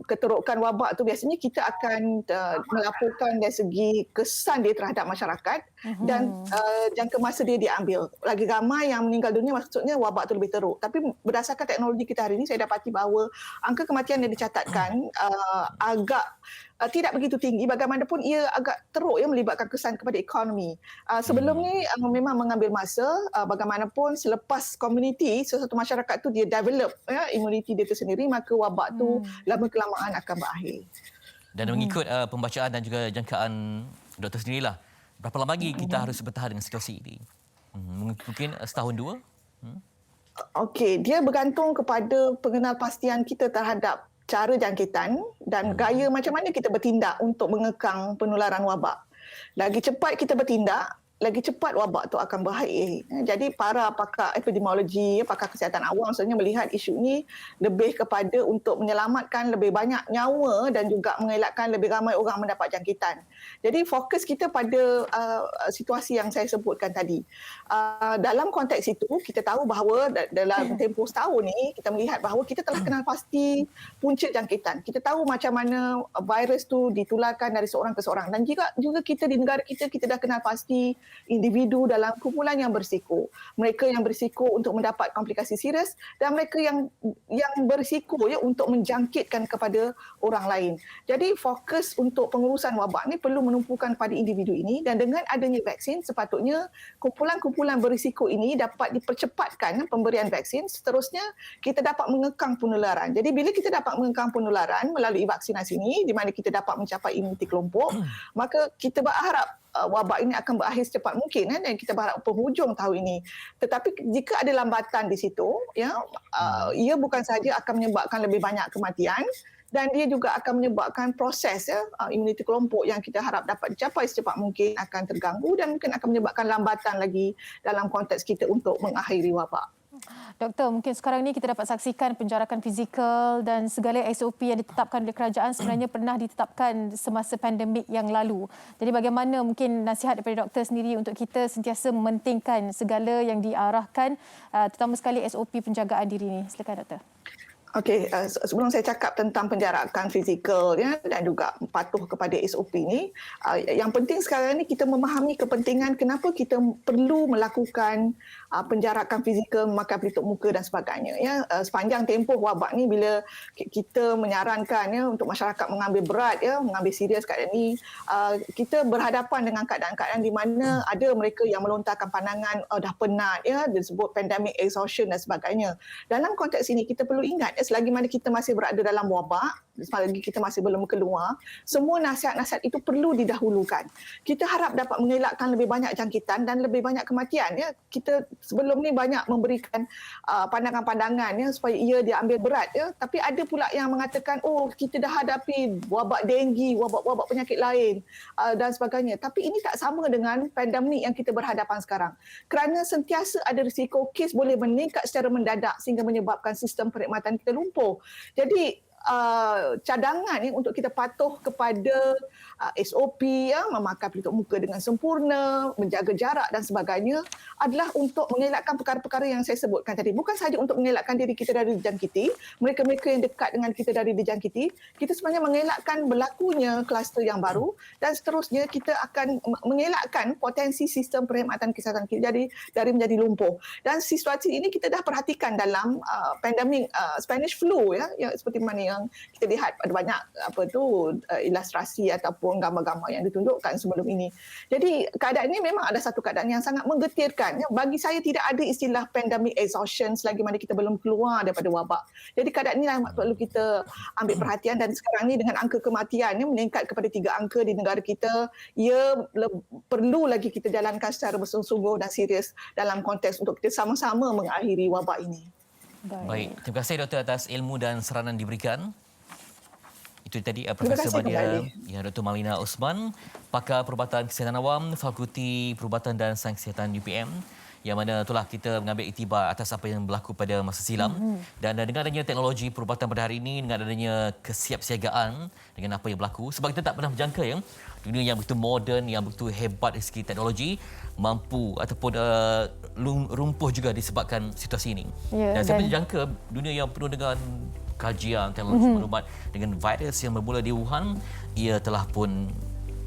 keterokan wabak tu biasanya kita akan melaporkan dari segi kesan dia terhadap masyarakat dan jangka masa dia diambil. Lagi ramai yang meninggal dunia maksudnya wabak tu lebih teruk. Tapi berdasarkan teknologi kita hari ini saya dapati bahawa angka kematian yang dicatatkan agak tidak begitu tinggi. Bagaimanapun ia agak teruk melibatkan kesan kepada ekonomi. Sebelum ni memang mengambil masa. Bagaimanapun selepas komuniti sesuatu masyarakat tu dia develop imuniti dia tersendiri, maka wabak tu lama kelamaan akan berakhir. Dan mengikut pembacaan dan juga jangkaan doktor sendirilah, berapa lama lagi kita harus bertahan dengan situasi ini? Mungkin setahun dua? Okey, dia bergantung kepada pengenalpastian kita terhadap cara jangkitan dan gaya macam mana kita bertindak untuk mengekang penularan wabak. Lagi cepat kita bertindak, lagi cepat wabak tu akan berakhir. Jadi para pakar epidemiologi, pakar kesihatan awam sebenarnya melihat isu ini lebih kepada untuk menyelamatkan lebih banyak nyawa dan juga mengelakkan lebih ramai orang mendapat jangkitan. Jadi fokus kita pada situasi yang saya sebutkan tadi. Dalam konteks itu, kita tahu bahawa dalam tempoh setahun ni, kita melihat bahawa kita telah kenal pasti punca jangkitan. Kita tahu macam mana virus tu ditularkan dari seorang ke seorang. Dan juga kita di negara kita dah kenal pasti individu dalam kumpulan yang berisiko. Mereka yang berisiko untuk mendapat komplikasi serius dan mereka yang berisiko untuk menjangkitkan kepada orang lain. Jadi fokus untuk pengurusan wabak ni perlu menumpukan pada individu ini, dan dengan adanya vaksin sepatutnya kumpulan-kumpulan berisiko ini dapat dipercepatkan pemberian vaksin, seterusnya kita dapat mengekang penularan. Jadi bila kita dapat mengekang penularan melalui vaksinasi ini di mana kita dapat mencapai imuniti kelompok, maka kita berharap wabak ini akan berakhir secepat mungkin dan kita berharap penghujung tahun ini. Tetapi jika ada lambatan di situ, ia bukan sahaja akan menyebabkan lebih banyak kematian, dan dia juga akan menyebabkan proses imuniti kelompok yang kita harap dapat dicapai secepat mungkin akan terganggu dan mungkin akan menyebabkan lambatan lagi dalam konteks kita untuk mengakhiri wabak. Doktor, mungkin sekarang ni kita dapat saksikan penjarakan fizikal dan segala SOP yang ditetapkan oleh kerajaan sebenarnya pernah ditetapkan semasa pandemik yang lalu. Jadi bagaimana mungkin nasihat daripada doktor sendiri untuk kita sentiasa mementingkan segala yang diarahkan, terutama sekali SOP penjagaan diri ni. Silakan doktor. Okey, sebelum saya cakap tentang penjarakan fizikal dan juga patuh kepada SOP ni, yang penting sekarang ni kita memahami kepentingan kenapa kita perlu melakukan penjarakan fizikal, memakai pelitup muka dan sebagainya. Sepanjang tempoh wabak ni, bila kita menyarankan untuk masyarakat mengambil berat, mengambil serius keadaan ni, kita berhadapan dengan keadaan-keadaan di mana ada mereka yang melontarkan pandangan dah penat, disebut pandemic exhaustion dan sebagainya. Dalam konteks ini kita perlu ingat, selagi mana kita masih berada dalam wabak, selagi kita masih belum keluar, semua nasihat-nasihat itu perlu didahulukan. Kita harap dapat mengelakkan lebih banyak jangkitan dan lebih banyak kematian. Kita sebelum ni banyak memberikan pandangan-pandangan supaya ia diambil berat. Tapi ada pula yang mengatakan, kita dah hadapi wabak denggi, wabak-wabak penyakit lain dan sebagainya. Tapi ini tak sama dengan pandemik yang kita berhadapan sekarang. Kerana sentiasa ada risiko kes boleh meningkat secara mendadak sehingga menyebabkan sistem perkhidmatan kita lumpuh. Jadi cadangan untuk kita patuh kepada SOP, memakai pelitup muka dengan sempurna, menjaga jarak dan sebagainya adalah untuk mengelakkan perkara-perkara yang saya sebutkan tadi. Bukan sahaja untuk mengelakkan diri kita dari dijangkiti, mereka-mereka yang dekat dengan kita dari dijangkiti, kita sebenarnya mengelakkan berlakunya kluster yang baru dan seterusnya kita akan mengelakkan potensi sistem perkhidmatan kesihatan kita dari menjadi lumpuh. Dan situasi ini kita dah perhatikan dalam pandemik Spanish flu, yang seperti mana yang kita lihat ada banyak ilustrasi ataupun gambar-gambar yang ditunjukkan sebelum ini. Jadi keadaan ini memang ada satu keadaan yang sangat menggetirkan. Bagi saya tidak ada istilah pandemic exhaustion selagi mana kita belum keluar daripada wabak. Jadi keadaan ini perlu kita ambil perhatian, dan sekarang ni dengan angka kematian meningkat kepada 3 angka di negara kita, ia perlu lagi kita jalankan secara bersungguh-sungguh dan serius dalam konteks untuk kita sama-sama mengakhiri wabak ini. Baik, terima kasih doktor atas ilmu dan saranan diberikan. Itu tadi Profesor Badia, Dr. Malina Osman, pakar perubatan kesihatan awam, Fakulti Perubatan dan Sains Kesihatan UPM, yang mana itulah kita mengambil iktibar atas apa yang berlaku pada masa silam. Dan dengan adanya teknologi perubatan pada hari ini, dengan adanya kesiapsiagaan dengan apa yang berlaku, sebab kita tak pernah menjangka dunia yang begitu moden, yang begitu hebat dari segi teknologi, mampu ataupun lumpuh juga disebabkan situasi ini. Dan saya menjangka dunia yang penuh dengan kajian teknologi maklumat dengan virus yang bermula di Wuhan, ia telah pun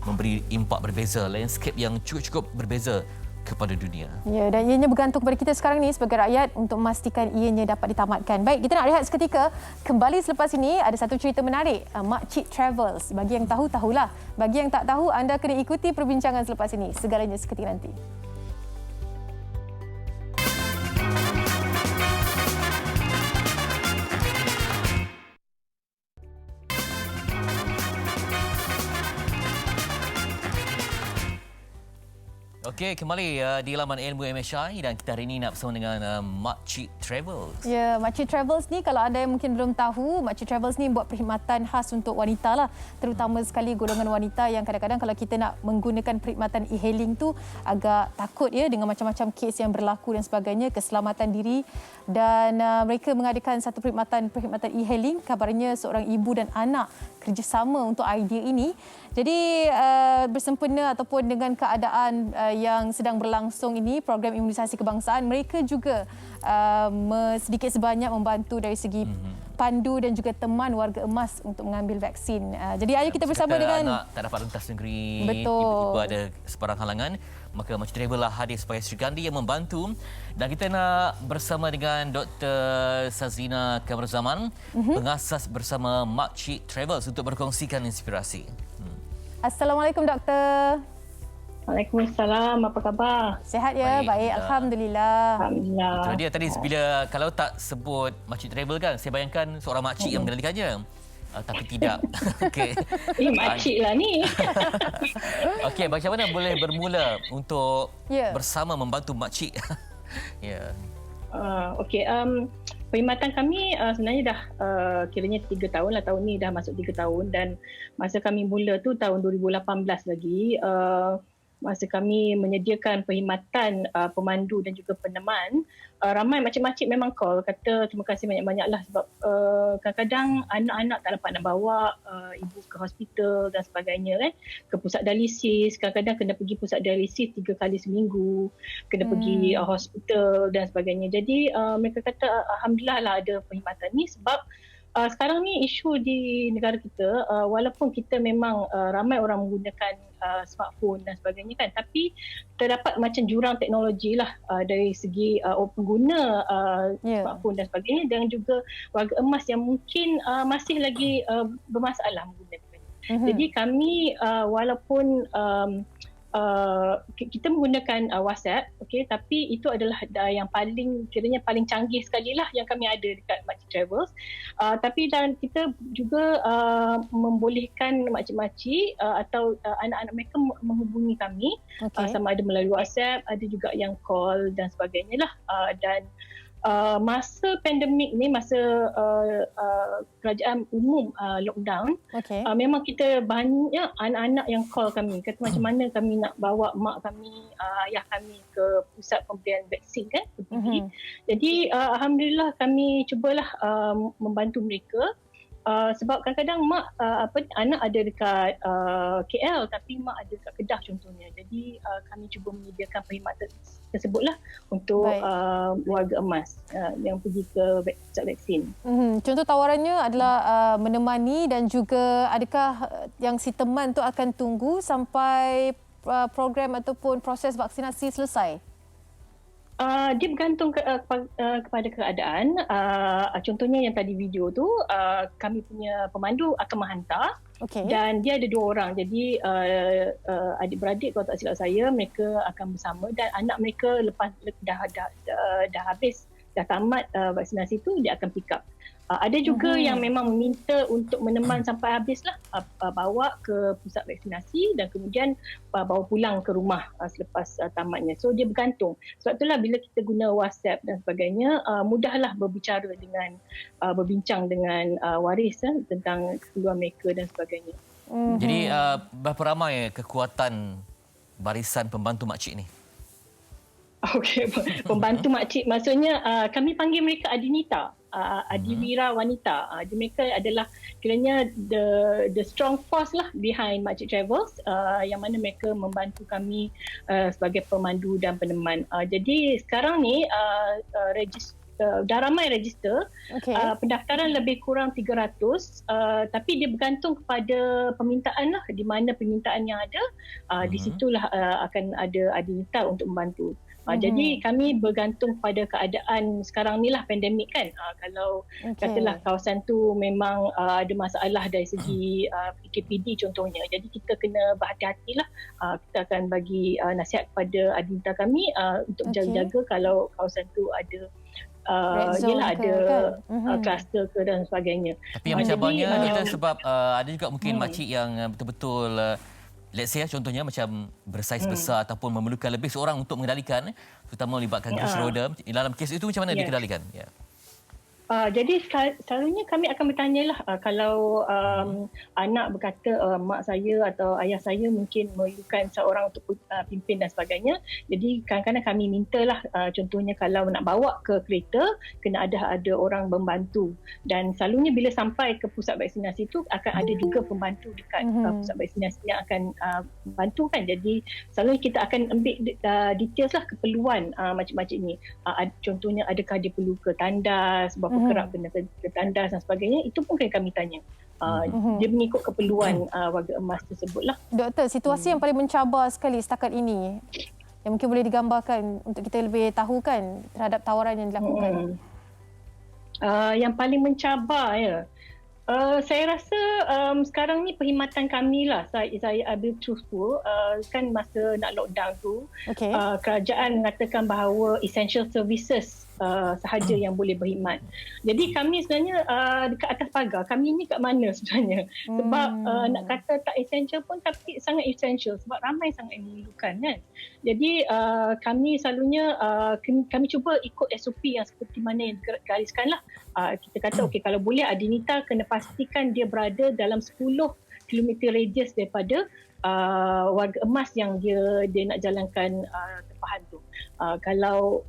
memberi impak berbeza, landscape yang cukup-cukup berbeza kepada dunia. Ya, dan ianya bergantung kepada kita sekarang ni sebagai rakyat untuk memastikan ianya dapat ditamatkan. Baik, kita nak rehat seketika. Kembali selepas ini ada satu cerita menarik, Makcik Travels. Bagi yang tahu, tahulah. Bagi yang tak tahu, anda kena ikuti perbincangan selepas ini. Segalanya seketika nanti. Okey, kembali di laman Ilmu MHI dan kita hari ini nak bersama dengan Makcik Travels. Ya, Makcik Travels ni kalau ada yang mungkin belum tahu, Makcik Travels ni buat perkhidmatan khas untuk wanita lah. Terutama sekali golongan wanita yang kadang-kadang kalau kita nak menggunakan perkhidmatan e-hailing tu agak takut ya dengan macam-macam kes yang berlaku dan sebagainya, keselamatan diri. Dan mereka mengadakan satu perkhidmatan e-hailing, kabarnya seorang ibu dan anak kerjasama untuk idea ini. Jadi bersempena ataupun dengan keadaan yang sedang berlangsung ini, program imunisasi kebangsaan, mereka juga sedikit sebanyak membantu dari segi pandu dan juga teman warga emas untuk mengambil vaksin. Jadi ayo kita bersama dengan anak tak dapat rentas negeri, Betul. tiba-tiba ada sebarang halangan, maka Makcik Travel lah hadir sebagai Sri Kandi yang membantu. Dan kita nak bersama dengan Dr. Sazina Kamarzaman, pengasas bersama Makcik Travels untuk berkongsikan inspirasi. Assalamualaikum doktor. Waalaikumsalam. Apa khabar? Sihat ya? Baik, alhamdulillah. Alhamdulillah. Itu dia tadi bila kalau tak sebut Makcik Travel kan, saya bayangkan seorang makcik yang mengendalikannya. Tapi tidak. Okey. Makcik lah ni. Okey, macam mana boleh bermula untuk Ya. bersama membantu makcik? Ya. Okey. Perkhidmatan kami sebenarnya dah kiranya 3 tahun lah. Tahun ni dah masuk 3 tahun. Dan masa kami mula tu tahun 2018 lagi. Masa kami menyediakan perkhidmatan pemandu dan juga peneman, ramai makcik-makcik memang call kata terima kasih banyak-banyak lah sebab kadang-kadang anak-anak tak dapat nak bawa ibu ke hospital dan sebagainya kan, ke pusat dialisis, kadang-kadang kena pergi pusat dialisis 3 kali seminggu, kena pergi hospital dan sebagainya. Jadi mereka kata alhamdulillah lah ada perkhidmatan ni sebab sekarang ni isu di negara kita, walaupun kita memang ramai orang menggunakan smartphone dan sebagainya kan, tapi terdapat macam jurang teknologi lah dari segi pengguna smartphone dan sebagainya, dan juga warga emas yang mungkin masih lagi bermasalah menggunakan. Jadi kami walaupun kita menggunakan WhatsApp, okey, tapi itu adalah yang kiranya paling canggih sekali lah yang kami ada dekat Makcik Travels. Tapi dan kita juga membolehkan makcik-makcik atau anak-anak mereka menghubungi kami, sama ada melalui WhatsApp, ada juga yang call dan sebagainya lah. Dan masa pandemik ni, masa kerajaan umum lockdown, memang kita banyak anak-anak yang call kami kata macam mana kami nak bawa mak kami, ayah kami ke pusat pemberian vaksin kan, PPV. Jadi alhamdulillah kami cubalah membantu mereka. Sebab kadang-kadang mak anak ada dekat KL tapi mak ada dekat Kedah contohnya. Jadi kami cuba menyediakan perkhidmatan tersebutlah untuk warga emas yang pergi ke pusat vaksin. Contoh tawarannya adalah menemani, dan juga adakah yang si teman tu akan tunggu sampai program ataupun proses vaksinasi selesai? Dia bergantung kepada keadaan. Contohnya yang tadi video tu, kami punya pemandu akan menghantar, dan dia ada 2 orang. Jadi adik-beradik kalau tak silap saya, mereka akan bersama, dan anak mereka lepas dah habis, dah tamat vaksinasi tu, dia akan pick up. Ada juga yang memang meminta untuk meneman sampai habislah, bawa ke pusat vaksinasi dan kemudian bawa pulang ke rumah selepas tamatnya. So dia bergantung. Sebab itulah bila kita guna WhatsApp dan sebagainya, mudahlah berbincang dengan waris tentang keperluan mereka dan sebagainya. Jadi berapa ramai kekuatan barisan pembantu makcik ni? Okey, pembantu makcik maksudnya kami panggil mereka adinita. Adiwira wanita. Mereka adalah kiranya the strong force lah behind Makcik Travels, yang mana mereka membantu kami sebagai pemandu dan peneman. Jadi sekarang ni dah ramai register. Pendaftaran lebih kurang 300, tapi dia bergantung kepada permintaan lah. Di mana permintaan yang ada, di situlah akan ada adinita untuk membantu. Jadi kami bergantung pada keadaan sekarang ni lah, pandemik kan. Kalau katalah kawasan tu memang ada masalah dari segi PKPD contohnya. Jadi kita kena berhati-hatilah. Kita akan bagi nasihat kepada adinta kami untuk jaga-jaga kalau kawasan tu ada ada kluster ke dan sebagainya. Tapi yang mencabarnya kita sebab ada juga mungkin makcik yang betul-betul let's say contohnya macam bersaiz besar ataupun memerlukan lebih seorang untuk mengendalikan, terutama melibatkan kursi roda, dalam kes itu macam mana dikendalikan? Ya. Jadi selalunya kami akan bertanyalah kalau anak berkata mak saya atau ayah saya mungkin memerlukan seorang untuk pimpin dan sebagainya. Jadi kadang-kadang kami mintalah contohnya kalau nak bawa ke kereta kena ada orang membantu. Dan selalunya bila sampai ke pusat vaksinasi itu akan ada juga pembantu dekat pusat vaksinasi yang akan bantu kan. Jadi selalunya kita akan ambil details lah keperluan macam-macam ni. Contohnya adakah dia perlu ke tandas, berapa kerap kena ke tandas dan sebagainya, itu pun kami tanya. Dia mengikut keperluan warga emas tersebut lah. Doktor, situasi yang paling mencabar sekali setakat ini yang mungkin boleh digambarkan untuk kita lebih tahu kan terhadap tawaran yang dilakukan. Yang paling mencabar saya rasa sekarang ni perkhidmatan kami lah, saya ambil truthful, kan masa nak lockdown tu, kerajaan mengatakan bahawa essential services sahaja yang boleh berkhidmat. Jadi kami sebenarnya dekat atas pagar, kami ni kat mana sebenarnya? Sebab nak kata tak essential pun tapi sangat essential sebab ramai sangat yang memerlukan kan. Jadi kami selalunya kami cuba ikut SOP yang seperti mana yang digariskan lah. Kita kata okey, kalau boleh Adinita kena pastikan dia berada dalam 10 km radius daripada warga emas yang dia nak jalankan tempahan tu. Kalau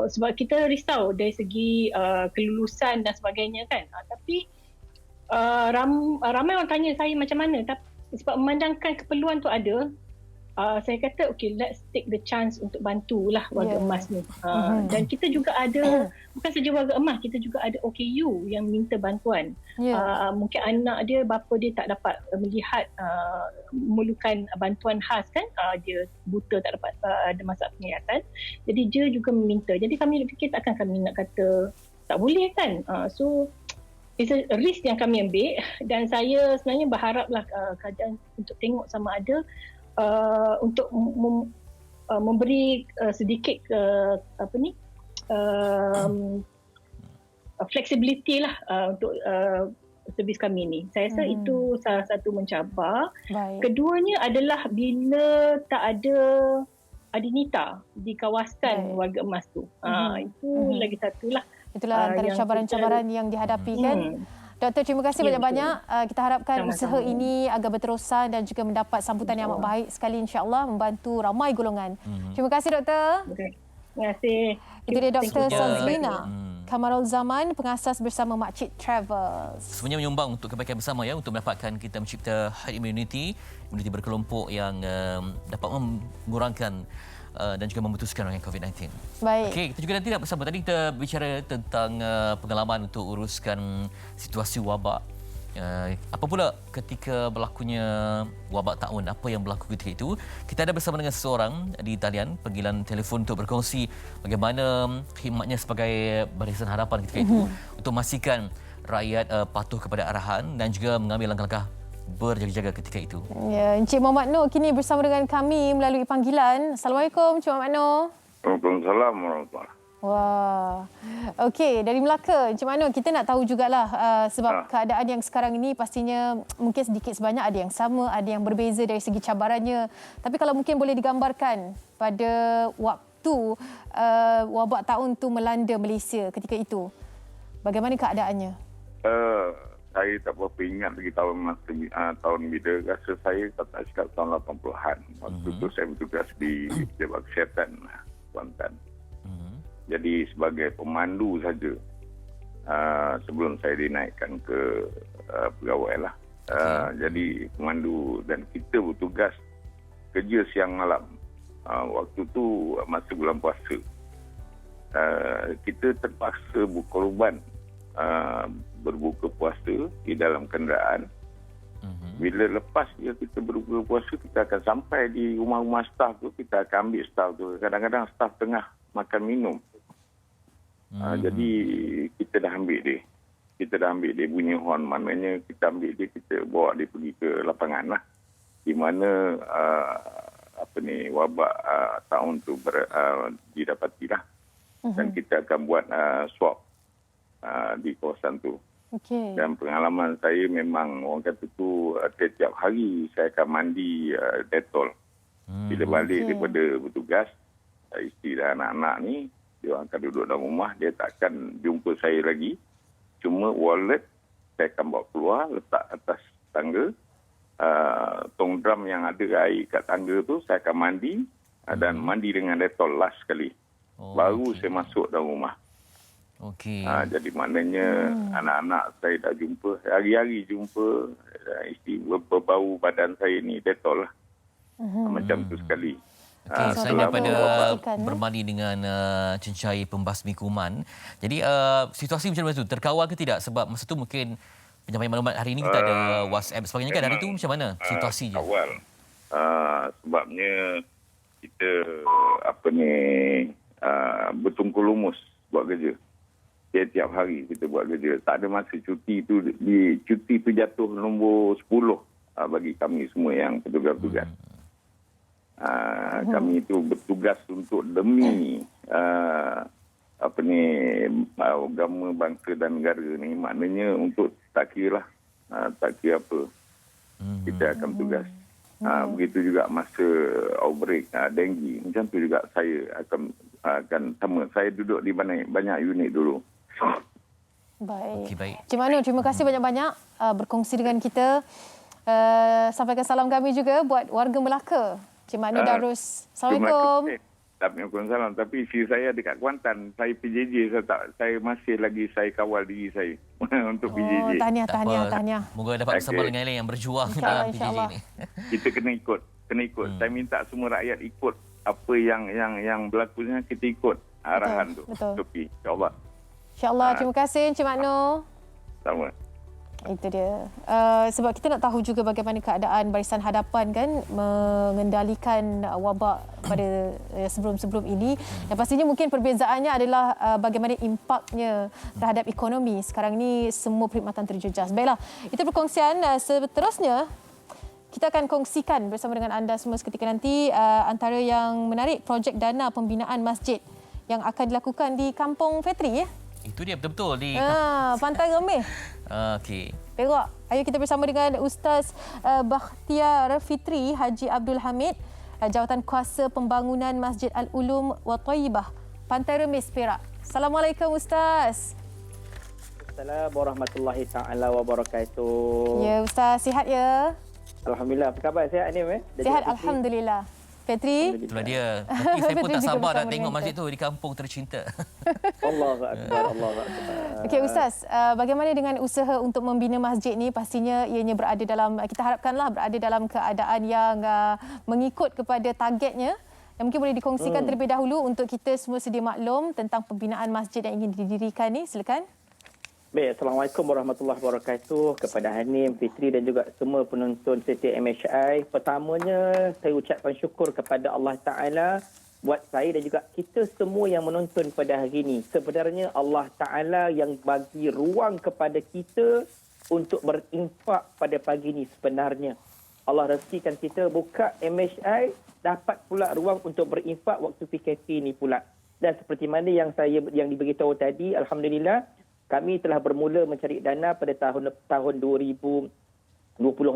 sebab kita risau dari segi kelulusan dan sebagainya kan. Tapi ramai orang tanya saya macam mana, tapi sebab memandangkan keperluan tu ada, saya kata okay, let's take the chance untuk bantulah warga emas ni. Dan kita juga ada, bukan saja warga emas, kita juga ada OKU yang minta bantuan. Mungkin anak dia, bapa dia tak dapat melihat, memerlukan bantuan khas kan, dia buta, tak dapat ada masalah penglihatan. Jadi dia juga meminta. Jadi kami fikir takkan kami nak kata tak boleh kan. So it's a risk yang kami ambil, dan saya sebenarnya berharaplah kerajaan untuk tengok sama ada untuk memberi sedikit flexibility lah untuk servis kami ni. Saya rasa itu salah satu mencabar. Keduanya adalah bila tak ada Adinita di kawasan warga emas tu. Itu lagi satulah. Itulah antara cabaran-cabaran yang dihadapi kan. Doktor, terima kasih banyak-banyak. Kita harapkan usaha ini agar berterusan dan juga mendapat sambutan yang amat baik sekali, insya-Allah, membantu ramai golongan. Terima kasih, Doktor. Terima kasih. Itu dia Dr. Sazlina Kamarul Zaman, pengasas bersama Makcik Travels. Sebenarnya menyumbang untuk kebaikan bersama ya, untuk mendapatkan kita mencipta herd immunity berkelompok yang dapat mengurangkan dan juga memutuskan dengan COVID-19. Baik. Okey, kita juga nanti nak bersama. Tadi kita bicara tentang pengalaman untuk uruskan situasi wabak. Apa pula ketika berlakunya wabak taun, apa yang berlaku ketika itu? Kita ada bersama dengan seseorang di talian panggilan telefon untuk berkongsi bagaimana khidmatnya sebagai Barisan Harapan ketika itu untuk memastikan rakyat patuh kepada arahan dan juga mengambil langkah-langkah berjaga-jaga ketika itu. Ya, Encik Muhammad Noor kini bersama dengan kami melalui panggilan. Assalamualaikum, Encik Muhammad Noor. Waalaikumsalam warahmatullahi. Wah. Okey, dari Melaka, Encik Muhammad Noor, kita nak tahu jugalah sebab keadaan yang sekarang ini pastinya mungkin sedikit sebanyak ada yang sama, ada yang berbeza dari segi cabarannya. Tapi kalau mungkin boleh digambarkan pada waktu wabak taun tu melanda Malaysia ketika itu, bagaimana keadaannya? Saya tak berapa ingat lagi tahun bila. Rasa saya tak cakap tahun 80-an. Waktu tu saya bertugas di Jabatan Kesihatan Kuantan. Jadi sebagai pemandu saja sebelum saya dinaikkan ke pegawai lah. Jadi pemandu, dan kita bertugas kerja siang malam. Waktu tu masa bulan puasa. Kita terpaksa berkorban berbuka puasa di dalam kenderaan. Bila lepas kita berbuka puasa, kita akan sampai di rumah-rumah staf tu, kita akan ambil staf tu. Kadang-kadang staf tengah makan minum. Jadi kita dah ambil dia. Kita dah ambil dia, bunyi horn, maknanya kita ambil dia, kita bawa dia pergi ke lapangan lah. Di mana wabak tahun tu didapatilah. Dan kita akan buat swab di kawasan tu. Okey. Dan pengalaman saya memang orang kata tu setiap hari saya akan mandi Dettol. Bila balik daripada bertugas, isteri dan anak-anak ni, dia orang akan duduk dalam rumah, dia takkan jumpa saya lagi. Cuma wallet saya akan bawa keluar, letak atas tangga. Tong drum yang ada air kat tangga tu, saya akan mandi dan mandi dengan Dettol last sekali. Baru saya masuk dalam rumah. Okey. Jadi maknanya anak-anak saya dah jumpa, hari-hari jumpa isteri berbau badan saya ni Dettol lah. Macam tu sekali. Okey, selain Sebab daripada pastikan, bermandi dengan cencai pembasmi kuman, jadi situasi macam mana tu? Terkawal ke tidak? Sebab masa tu mungkin penyampaian maklumat hari ini kita ada WhatsApp sebagainya kan. Hari tu macam mana situasinya? Awal. Sebabnya kita bertungkul lumus buat kerja. Setiap hari kita buat kerja. Tak ada masa cuti tu. Cuti tu jatuh nombor 10 bagi kami semua yang petugas-petugas. Kami itu bertugas untuk demi agama, bangsa dan negara ni. Maknanya untuk tak kira apa. Kita akan bertugas. Begitu juga masa outbreak denggi. Macam tu juga saya akan sama. Saya duduk di banyak unit dulu. Baik. Okey, baik. Cik Manu, terima kasih banyak-banyak berkongsi dengan kita. Sampaikan salam kami juga buat warga Melaka. Cik Manu Darus. Assalamualaikum. Waalaikumsalam. Tapi isteri saya dekat Kuantan. Saya PJJ. Saya masih lagi saya kawal diri saya untuk PJJ. Tahniah. Moga dapat bersama dengan yang berjuang dalam PJJ ni. Kita kena ikut. Saya minta semua rakyat ikut apa yang berlakunya, kita ikut arahan tu. Betul. Okey, insya-Allah. InsyaAllah. Terima kasih Encik Makno. Sama. Itu dia. Sebab kita nak tahu juga bagaimana keadaan barisan hadapan kan mengendalikan wabak pada sebelum-sebelum ini. Dan pastinya mungkin perbezaannya adalah bagaimana impaknya terhadap ekonomi. Sekarang ini semua perkhidmatan terjejas. Baiklah, itu perkongsian. Seterusnya, kita akan kongsikan bersama dengan anda semua seketika nanti antara yang menarik projek dana pembinaan masjid yang akan dilakukan di Kampung Fetri. Itu dia betul-betul di Pantai Remeh. Okey. Perak. Ayo kita bersama dengan Ustaz Bakhtiar Fitri Haji Abdul Hamid, Jawatan Kuasa Pembangunan Masjid Al-Ulum wa Thayyibah, Pantai Remis, Perak. Assalamualaikum Ustaz. Assalamualaikum warahmatullahi taala wabarakatuh. Ya Ustaz, sihat ya? Alhamdulillah. Apa khabar? Sihat ni? Sihat alhamdulillah. Petri? Itulah dia. Tapi saya pun tak sabar nak tengok masjid tu di kampung tercinta. Allahu akbar, Allahu akbar. Okey Ustaz, bagaimana dengan usaha untuk membina masjid ni? Pastinya ianya berada dalam, kita harapkanlah berada dalam keadaan yang mengikut kepada targetnya. Dan mungkin boleh dikongsikan terlebih dahulu untuk kita semua sedia maklum tentang pembinaan masjid yang ingin didirikan ni. Silakan. Baik, Assalamualaikum warahmatullahi wabarakatuh kepada Hanim, Fitri dan juga semua penonton CT MHI. Pertamanya, saya ucapkan syukur kepada Allah Ta'ala buat saya dan juga kita semua yang menonton pada hari ini. Sebenarnya Allah Ta'ala yang bagi ruang kepada kita untuk berinfak pada pagi ini sebenarnya. Allah rezekikan kita buka MHI, dapat pula ruang untuk berinfak waktu PKP ini pula. Dan seperti mana yang diberitahu tadi, Alhamdulillah, kami telah bermula mencari dana pada tahun 2020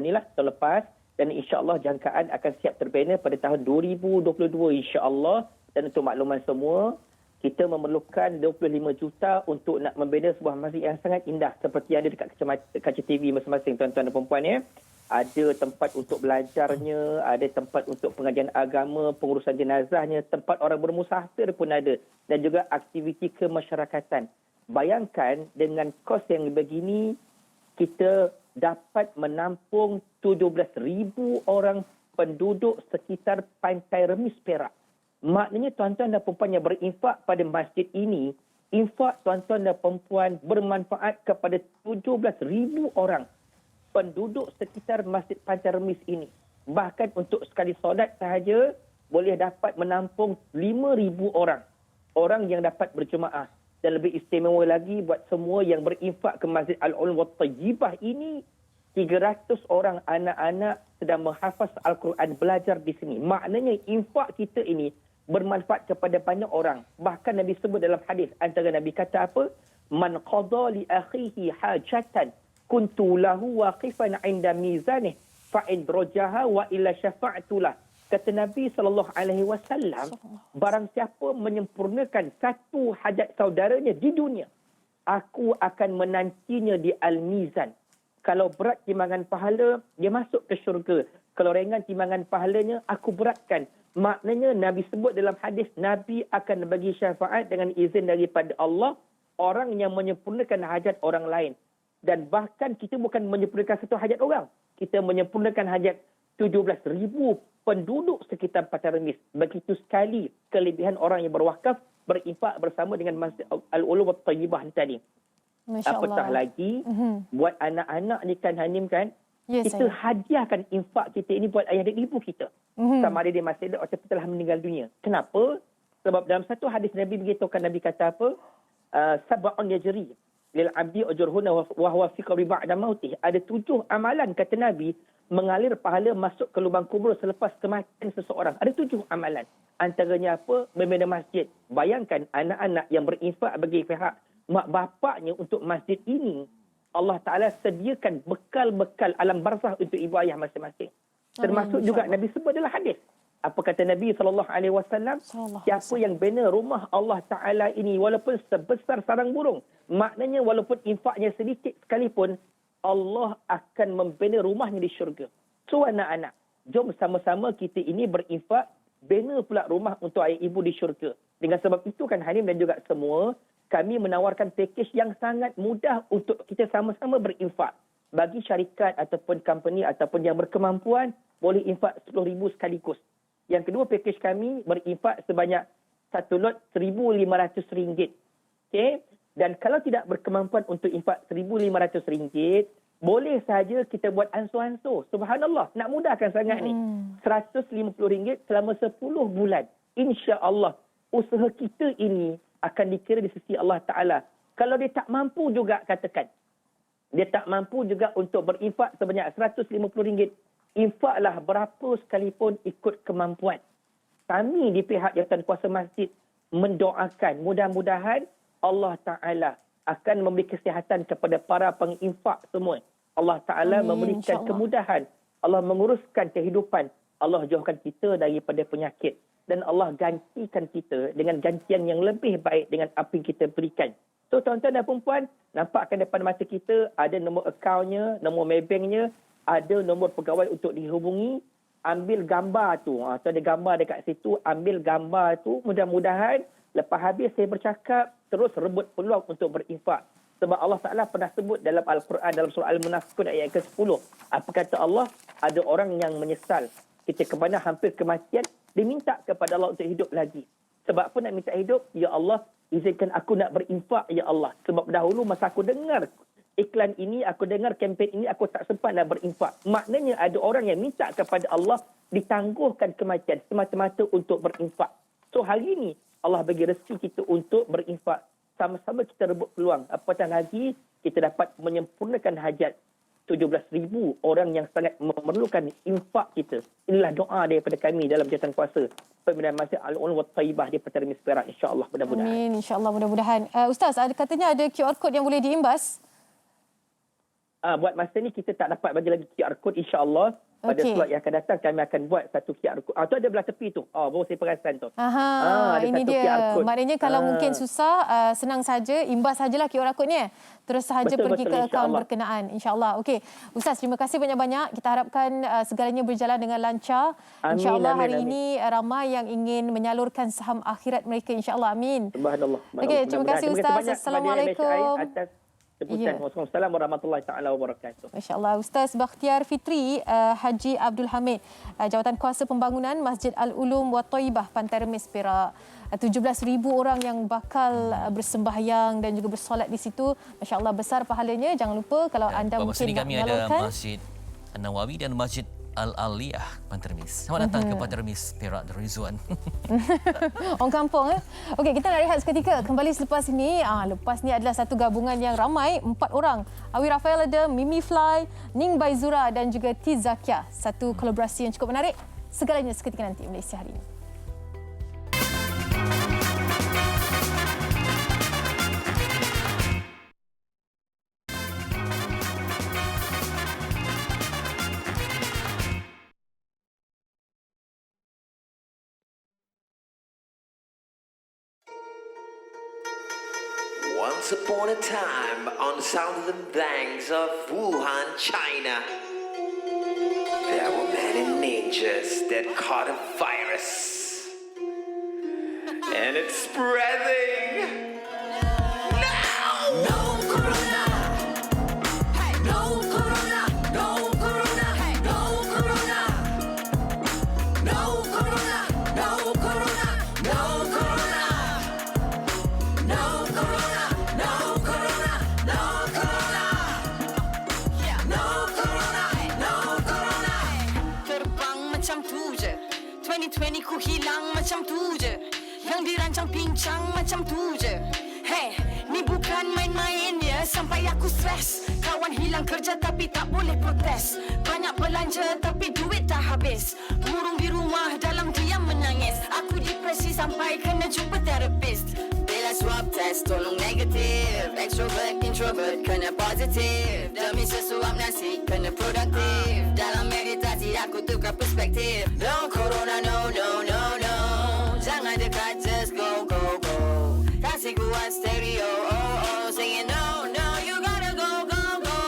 ni lah, tahun lepas. Dan insya-Allah jangkaan akan siap terbina pada tahun 2022 insya-Allah. Dan untuk makluman semua, kita memerlukan 25 juta untuk nak membina sebuah masjid yang sangat indah seperti yang ada dekat kaca TV masing-masing tuan-tuan dan puan-puan ya. Ada tempat untuk belajarnya, ada tempat untuk pengajian agama, pengurusan jenazahnya, tempat orang bermusafir pun ada, dan juga aktiviti kemasyarakatan. Bayangkan dengan kos yang begini, kita dapat menampung 17,000 orang penduduk sekitar Pantai Remis, Perak. Maknanya tuan-tuan dan perempuan yang berinfak pada masjid ini, infak tuan-tuan dan perempuan bermanfaat kepada 17,000 orang penduduk sekitar Masjid Pantai Remis ini. Bahkan untuk sekali solat sahaja boleh dapat menampung 5,000 orang. Orang yang dapat berjemaah. Dan lebih istimewa lagi buat semua yang berinfak ke Masjid Al-Ulum wa Thayyibah ini, 300 orang anak-anak sedang menghafaz Al-Quran, belajar di sini. Maknanya infak kita ini bermanfaat kepada banyak orang. Bahkan Nabi sebut dalam hadis, antara Nabi kata apa? man qada li akhihi hajatan kuntu lahu waqifan 'inda mizanih fa in rajaha wa illa syafa'tulah. Kata Nabi SAW, barang siapa menyempurnakan satu hajat saudaranya di dunia, aku akan menantinya di Al-Mizan. Kalau berat timbangan pahala, dia masuk ke syurga. Kalau ringan timbangan pahalanya, aku beratkan. Maknanya Nabi sebut dalam hadis, Nabi akan bagi syafaat dengan izin daripada Allah, orang yang menyempurnakan hajat orang lain. Dan bahkan kita bukan menyempurnakan satu hajat orang. Kita menyempurnakan hajat 17,000 penduduk sekitar Patarmis. Begitu sekali kelebihan orang yang berwakaf, berinfak bersama dengan Masjid Al-Ulum Wat-Tayyibah tadi. Apatah lagi, buat anak-anak ni kan Hanim kan, kita hadiahkan infak kita ini buat ayah dan ibu kita. Sama ada dia masih ada atau telah meninggal dunia. Kenapa? Sebab dalam satu hadis Nabi beritahukan, Nabi kata apa? Sab'un yajri lil abdi ajruhuna wa huwa fi qabri ba'da mautih. Ada 7 amalan kata Nabi mengalir pahala masuk ke lubang kubur selepas kematian seseorang. Ada 7 amalan. Antaranya apa? Membina masjid. Bayangkan anak-anak yang berinfak bagi pihak mak bapaknya untuk masjid ini, Allah Ta'ala sediakan bekal-bekal alam barzah untuk ibu ayah masing-masing. Termasuk juga Nabi sebut dalam hadis. Apa kata Nabi SAW? Siapa yang bina rumah Allah Ta'ala ini walaupun sebesar sarang burung, maknanya walaupun infaknya sedikit sekalipun, Allah akan membina rumahnya di syurga. So anak-anak, jom sama-sama kita ini berinfak, bina pula rumah untuk ayah ibu di syurga. Dengan sebab itu kan Hanim dan juga semua, kami menawarkan pakej yang sangat mudah untuk kita sama-sama berinfak. Bagi syarikat ataupun company ataupun yang berkemampuan, boleh infak 10,000 sekaligus. Yang kedua, pakej kami berinfak sebanyak 1 lot RM1,500. Okay? Dan kalau tidak berkemampuan untuk infak RM1,500, boleh saja kita buat ansur-ansur. Subhanallah, nak mudahkan sangat ni. RM150 selama 10 bulan. InsyaAllah, usaha kita ini akan dikira di sisi Allah Ta'ala. Kalau dia tak mampu juga, katakan. Dia tak mampu juga untuk berinfak sebanyak RM150. Infaklah berapa sekalipun ikut kemampuan. Kami di pihak Jawatan Kuasa Masjid mendoakan mudah-mudahan Allah Ta'ala akan memberi kesihatan kepada para penginfak semua. Allah Ta'ala memberikan kemudahan. Allah menguruskan kehidupan. Allah jauhkan kita daripada penyakit. Dan Allah gantikan kita dengan gantian yang lebih baik dengan apa yang kita berikan. So tuan-tuan dan perempuan, nampakkan depan mata kita ada nombor akaunnya, nombor Maybanknya, ada nombor pegawai untuk dihubungi. Ambil gambar tu. Tu ada gambar dekat situ. Ambil gambar tu. Mudah-mudahan lepas habis saya bercakap, terus rebut peluang untuk berinfak. Sebab Allah Ta'ala pernah sebut dalam Al-Quran, dalam surah Al-Munafiqun ayat ke-10. Apa kata Allah? Ada orang yang menyesal ketika mana hampir kematian, dia minta kepada Allah untuk hidup lagi. Sebab apa nak minta hidup? Ya Allah, izinkan aku nak berinfak, Ya Allah. Sebab dahulu masa aku dengar iklan ini, aku dengar kempen ini, aku tak sempat nak berinfak. Maknanya ada orang yang minta kepada Allah ditangguhkan kematian semata-mata untuk berinfak. So hari ini Allah bagi rezeki kita untuk berinfak. Sama-sama kita rebut peluang. Apatah lagi kita dapat menyempurnakan hajat 17,000 orang yang sangat memerlukan infak kita. Inilah doa daripada kami dalam jawatan kuasa Pembinaan Masjid Al-Ulum Wat-Tayyibah di Patarmis Perak, insya-Allah, mudah-mudahan. Amin, insya-Allah, mudah-mudahan. Ustaz, katanya ada QR code yang boleh diimbas. Buat masa ni kita tak dapat bagi lagi QR code, insya-Allah. Pada slot yang akan datang kami akan buat satu QR code. Tu ada belah tepi tu. Baru saya perasan tu. Ini dia. Maknanya kalau mungkin susah, senang saja, imbas sajalah QR code ni. Terus sahaja pergi ke akaun berkenaan, insya-Allah. Okey. Ustaz, terima kasih banyak-banyak. Kita harapkan segalanya berjalan dengan lancar. Insya-Allah hari ini ramai yang ingin menyalurkan saham akhirat mereka, insya-Allah. Amin. Subhanallah. Okey, terima kasih Ustaz. Assalamualaikum. Waalaikumsalam warahmatullahi taala wabarakatuh. Masya-Allah, Ustaz Bakhtiar Fitri Haji Abdul Hamid, Jawatan Kuasa Pembangunan Masjid Al-Ulum Wat-Tayyibah Pantai Remis Perak. 17,000 orang yang bakal bersembahyang dan juga bersolat di situ. Masya-Allah, besar pahalanya. Jangan lupa kalau anda mungkin nak menyalurkan. Ada Masjid An-Nawawi dan Masjid Al-Aliyah Pantai Remis. Selamat datang ke Pantai Remis Perak Darul Rizwan. Orang kampung. Okey, kita nak rehat seketika. Kembali selepas ini. Lepas ni adalah satu gabungan yang ramai, 4 orang. Awi Rafael ada, Mimi Fly, Ning Baizura dan juga Tiz Zakia. Satu kolaborasi yang cukup menarik. Segalanya seketika nanti Malaysia hari ini. Once upon a time, on the southern banks of Wuhan, China, there were many ninjas that caught a virus. And it's spreading. No corona. Hey, no corona. No corona. Hey, no corona. No corona. No corona. No corona. No corona. No corona. No corona. Yeah. No corona. No corona. Terbang macam tu je. 2020 ku hilang macam tu je. Yang dirancang pincang macam tu je. Hey, ni bukan main-main ya. Sampai aku stres. Kawan hilang kerja tapi tak boleh protes. Banyak belanja tapi duit tak habis. Murung di rumah dalam diam menangis. Aku depresi sampai kena jumpa terapis. Bila swab test tolong negatif. Extrovert, introvert kena positif. Demi sesuap nasi kena produktif. Dalam meditasi aku tukar perspektif. No corona, no, no, no, no. Jangan dekat, just go, go, go. Kasih kuat stereo, oh, oh. Singing no, no, you gotta go, go, go.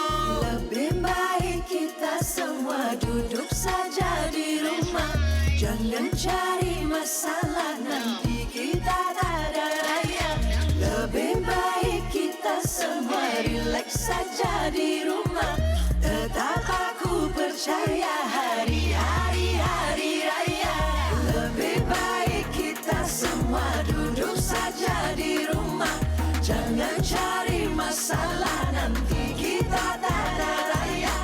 Lebih baik kita semua duduk saja di rumah. Jangan cari masalah, nanti kita tak ada raya. Lebih baik kita semua relax saja di rumah. Tetap aku percaya hari-hari hari raya. Lebih baik kita semua duduk saja di rumah. Jangan cari masalah, nanti kita tak ada raya.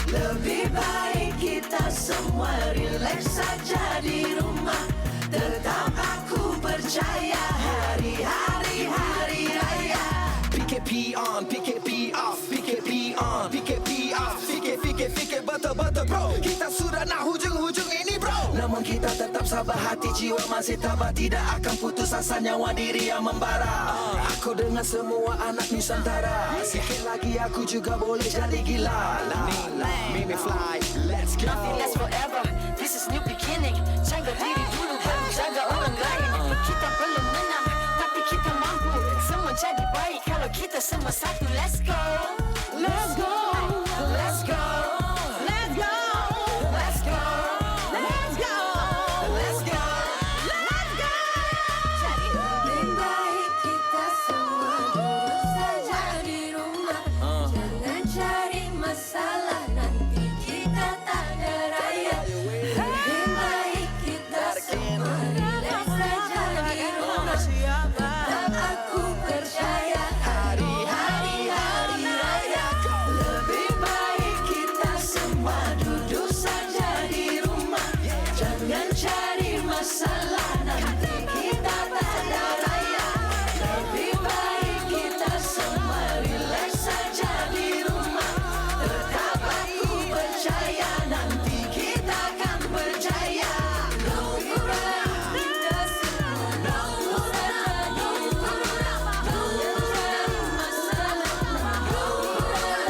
Lebih baik kita semua relax saja di rumah. Tetap aku percaya hari-hari hari raya. PKP on, PKP off, PKP on, PKP off. Fikir betul-betul bro. Kita sudah nak hujung-hujung ini bro. Namun kita tetap sabar, hati jiwa masih tabah. Tidak akan putus asa, nyawa diri yang membara. Aku dengan semua anak Nusantara. Sikit lagi aku juga boleh jadi gila. Mimi fly, let's go. Nothing lasts forever, this is new beginning. Jaga diri dulu baru jaga orang lain. Kita belum menang, tapi kita mampu. Semua jadi baik kalau kita semua satu. Let's go. Let's go. Let's go. Let's go. Let's go. Let's go. Let's go. Let's go. Jadi lebih baik kita semua duduk saja di rumah. Jangan cari masalah, nanti kita tak ada raya. Lebih baik kita semua relax saja di rumah. Dan aku percaya hari-hari hari raya. Lebih baik kita semua duduk saja di rumah. Jangan cari masalah, nanti kita tak ada raya. Lebih baik kita semua relax saja di rumah. Tetap aku percaya nanti kita akan berjaya. No corona, kita semua no corona, no corona, no corona, masalah, no corona,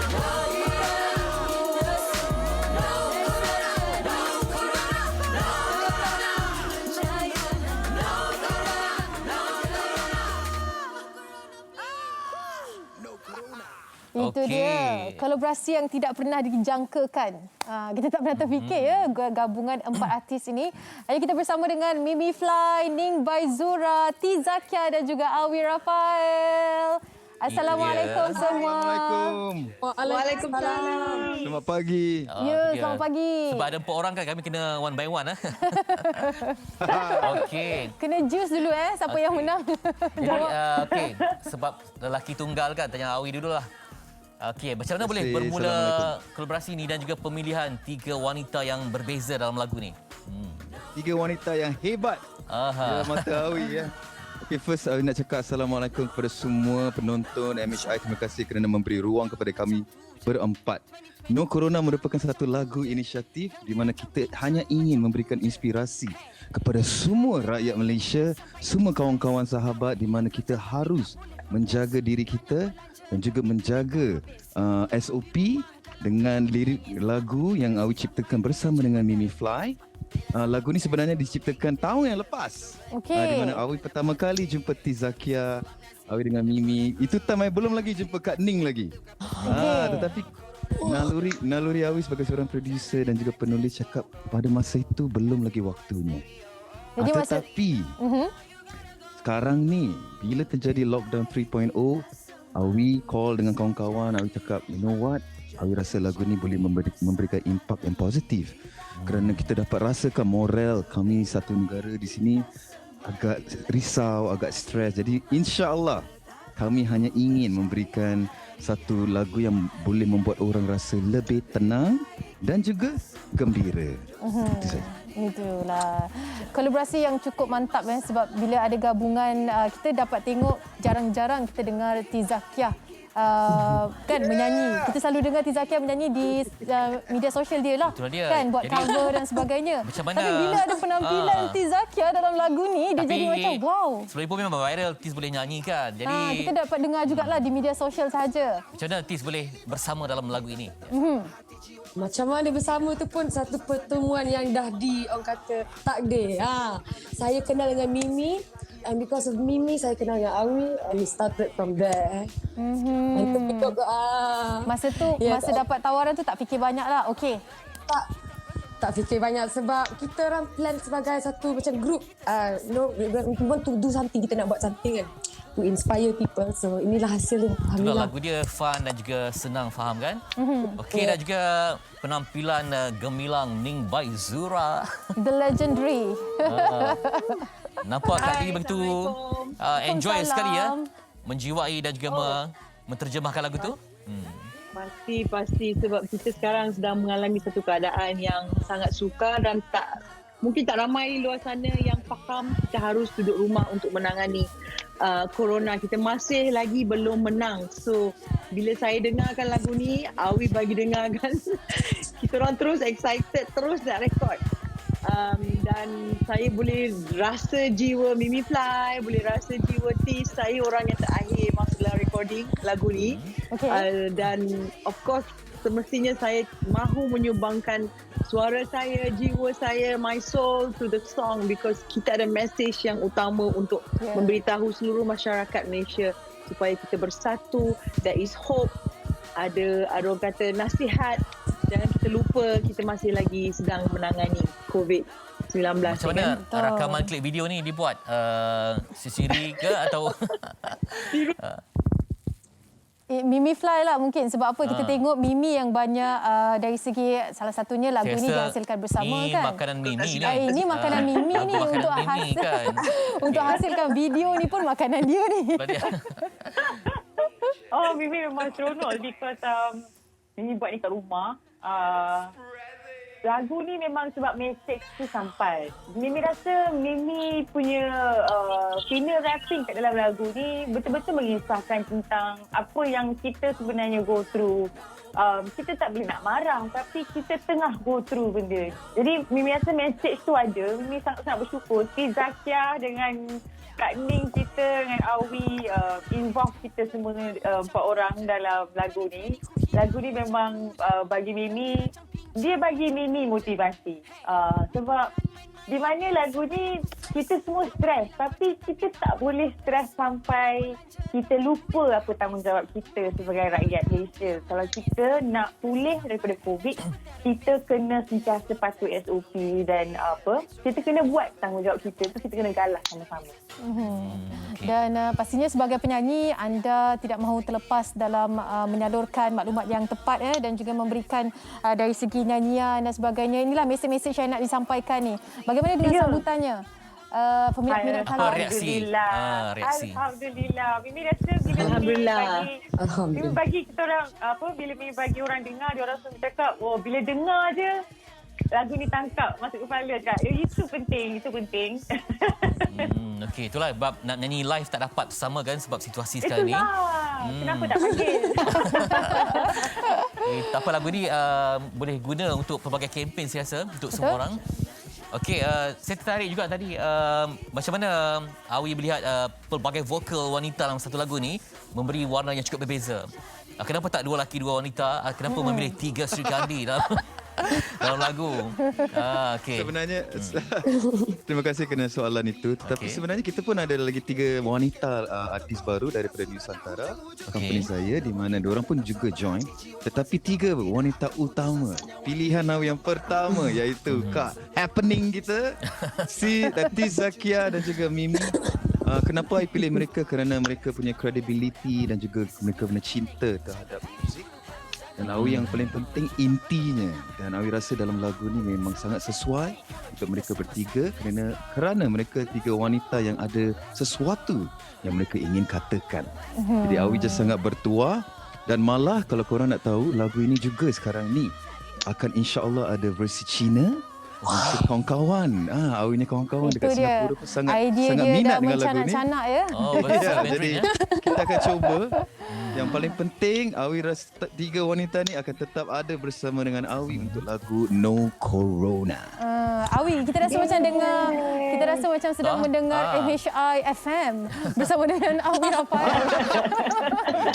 no corona, kita semua no corona, no corona, no corona, percaya no corona, no corona. Itu dia kolaborasi yang tidak pernah dijangkakan. Kita tak pernah terfikir ya gabungan 4 artis ini. Hari kita bersama dengan Mimi Fly, Ning Baizura, T Zakia dan juga Awi Rafael. Assalamualaikum semua. Waalaikumsalam. Selamat pagi. Ya, selamat pagi. Sebab ada 4 orang kan, kami kena one by one. Okey. Kena juice dulu siapa yang menang. Jadi, okey. Sebab lelaki tunggal kan, tanya Awi dululah. Okey, macam mana boleh bermula kolaborasi ni dan juga pemilihan 3 wanita yang berbeza dalam lagu ni? 3 wanita yang hebat. Dalam mata Awi ya. Okay, first Awi nak cakap Assalamualaikum kepada semua penonton MHI. Terima kasih kerana memberi ruang kepada kami berempat. No Corona merupakan satu lagu inisiatif di mana kita hanya ingin memberikan inspirasi kepada semua rakyat Malaysia, semua kawan-kawan sahabat di mana kita harus menjaga diri kita dan juga menjaga SOP dengan lirik lagu yang Awi ciptakan bersama dengan Mimi Fly lagu ni sebenarnya diciptakan tahun yang lepas. Okey. Di mana Awi pertama kali jumpa Tizakia, Awi dengan Mimi. Itu time belum lagi jumpa Kak Ning lagi. Tetapi naluri Awi sebagai seorang producer dan juga penulis cakap pada masa itu belum lagi waktunya. Jadi Tetapi sekarang ni bila terjadi lockdown 3.0, Awi call dengan kawan-kawan, Awi cakap, you know what? Awi rasa lagu ni boleh memberikan impak yang positif. Kerana kita dapat rasakan moral kami satu negara di sini agak risau, agak stres. Jadi insya-Allah kami hanya ingin memberikan satu lagu yang boleh membuat orang rasa lebih tenang dan juga gembira. Itu saja. Itulah kolaborasi yang cukup mantap sebab bila ada gabungan kita dapat tengok jarang-jarang kita dengar Tizakia kan menyanyi. Kita selalu dengar Tizakia menyanyi di media sosial dia lah. Dia. Kan buat Jadi, cover dan sebagainya. Macam mana? Tapi bila ada penampilan Tizakia dalam lagu ni dia jadi macam wow. Sebelum pun memang viral Tiz boleh nyanyi kan. Jadi kita dapat dengar jugalah di media sosial saja. Macam mana Tiz boleh bersama dalam lagu ini? Macam mana bersama tu pun satu pertemuan yang dah orang kata takdir. Saya kenal dengan Mimi and because of Mimi saya kenal dengan Awi and we started from there. Masa tu masa dapat tawaran tu tak fikir banyak lah. Okey. Tak fikir banyak sebab kita orang plan sebagai satu macam group. We want to do something, kita nak buat something kan. To inspire people. So inilah hasil dia. Itulah lagu dia fun dan juga senang faham kan? Okey, dan juga penampilan gemilang Ning by Zura. The legendary. Nampak Kak Ning begitu enjoy sekali ya. Menjiwai dan juga menterjemahkan lagu tu. Pasti sebab kita sekarang sedang mengalami satu keadaan yang sangat sukar dan mungkin tak ramai luar sana yang faham kita harus duduk rumah untuk menangani corona. Kita masih lagi belum menang. So bila saya dengarkan lagu ni, Awi bagi dengarkan, kita orang terus excited, terus nak rekod. Dan saya boleh rasa jiwa Mimi Fly, boleh rasa jiwa Tiz. Saya orang yang terakhir masuk dalam recording lagu ni. Dan of course semestinya saya mahu menyumbangkan suara saya, jiwa saya, my soul to the song because kita ada message yang utama untuk memberitahu seluruh masyarakat Malaysia supaya kita bersatu. There is hope. Ada orang kata nasihat. Jangan kita lupa kita masih lagi sedang menangani COVID-19. Macam mana rakaman klip video ni dibuat? Sendiri ke atau Mimi Fly lah mungkin sebab apa kita tengok Mimi yang banyak dari segi salah satunya lagu ni dihasilkan bersama ni kan. Makanan Mimi ni. Ini makanan Mimi ni untuk untuk hasilkan video ni pun makanan dia ni. Mimi memang seronok because Mimi buat ni kat rumah. Lagu ni memang sebab message tu sampai. Mimi rasa Mimi punya kena rapping kat dalam lagu ni betul-betul mengisahkan tentang apa yang kita sebenarnya go through. Kita tak boleh nak marah tapi kita tengah go through benda. Jadi Mimi rasa message tu ada. Mimi sangat-sangat bersyukur. Tizakia dengan Kak Ning kita dengan Awi involve kita semua 4 orang dalam lagu ni. Lagu ni memang bagi Mimi, dia bagi Mimi motivasi. Sebab di mana lagu ni kita semua stres tapi kita tak boleh stres sampai kita lupa apa tanggungjawab kita sebagai rakyat Malaysia. Kalau kita nak pulih daripada COVID, kita kena sentiasa patuh SOP dan kita kena buat tanggungjawab kita tu, kita kena galah sama-sama. Dan pastinya sebagai penyanyi anda tidak mahu terlepas dalam menyalurkan maklumat yang tepat dan juga memberikan dari segi nyanyian dan sebagainya. Inilah mesej-mesej yang nak disampaikan ni. Bagaimana dengan sambutannya? Peminat-peminat kalian? Reaksi. Alhamdulillah. Mimi rasa bila Mimi bagi kita orang bila Mimi bagi orang dengar, dia orang semua cakap, bila dengar je lagu ni tangkap masuk kepala cakap. Itu penting. Okey, itulah sebab nak nyanyi live tak dapat sama kan sebab situasi sekarang ni. Kenapa tak panggil? Tak apa, lagu ni boleh guna untuk pelbagai kempen saya rasa untuk semua orang. Okey, saya tertarik juga tadi macam mana Awi melihat pelbagai vokal wanita dalam satu lagu ni memberi warna yang cukup berbeza. Kenapa tak 2 lelaki 2 wanita? Kenapa memilih 3 Sri Kandi dalam dalam lagu. Okey. Sebenarnya terima kasih kerana soalan itu. Tetapi sebenarnya kita pun ada lagi 3 wanita artis baru daripada Nusantara, company saya, di mana diorang pun juga join. Tetapi 3 wanita utama pilihan Awi yang pertama iaitu Kak Happening kita, Tis Zakia dan juga Mimi. Kenapa I pilih mereka? Kerana mereka punya credibility dan juga mereka punya cinta terhadap muzik. Dan Awi yang paling penting intinya, dan Awi rasa dalam lagu ni memang sangat sesuai untuk mereka bertiga kerana mereka 3 wanita yang ada sesuatu yang mereka ingin katakan. Jadi Awi just sangat bertuah, dan malah kalau korang nak tahu, lagu ini juga sekarang ni akan insya-Allah ada versi Cina. Untuk kawan-kawan, Awi ni kawan-kawan dekat Singapura pun sangat minat dengan lagu ni. Canak ya. Jadi kita akan cuba. Yang paling penting, Awi rasa 3 wanita ni akan tetap ada bersama dengan Awi untuk lagu No Corona. Awi, kita rasa macam sedang mendengar MHI FM bersama dengan Awi Rafael.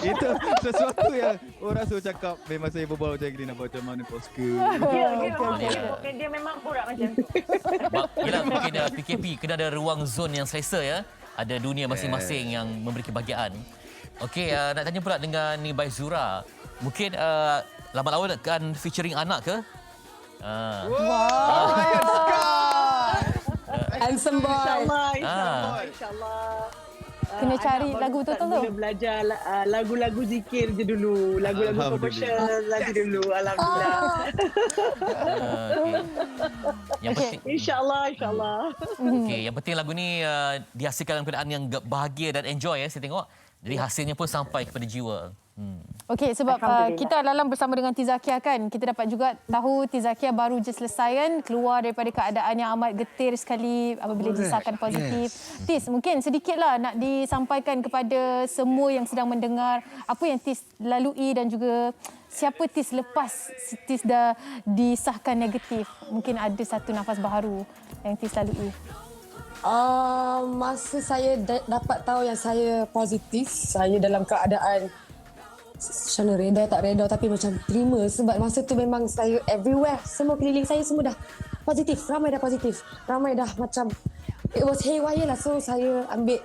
Itu sesuatu yang orang selalu cakap, memang saya berbual macam ni nak buat macam mana poska. Dia memang borak macam tu. Yelah, mungkin PKP kena ada ruang zon yang selesa ya. Ada dunia masing-masing yang memberi kebahagiaan. Okey, nak tanya pula dengan ni Baizura. Mungkin lambat laun akan featuring anak ke? Wow. Handsome boy. InsyaAllah. Kena cari lagu betul-betul tu. Mula belajar lagu-lagu zikir je dulu. Lagu-lagu commercial lagi dulu. Alhamdulillah. Yang penting, InsyaAllah. okey, yang penting lagu ni dihasilkan dalam keadaan yang bahagia dan enjoy saya tengok. Jadi hasilnya pun sampai kepada jiwa. Okey, sebab kita dalam bersama dengan Tis Zakia kan, kita dapat juga tahu Tis Zakia baru je selesai kan, keluar daripada keadaan yang amat getir sekali apabila disahkan positif. Tis, mungkin sedikitlah nak disampaikan kepada semua yang sedang mendengar apa yang Tis lalui dan juga siapa Tis lepas Tis dah disahkan negatif. Mungkin ada satu nafas baharu yang Tis lalui. Masa saya dapat tahu yang saya positif, saya dalam keadaan macam mana, reda tak reda, tapi macam terima. Sebab masa tu memang saya everywhere, semua keliling saya semua dah positif, ramai dah macam it was haywire lah. So saya ambil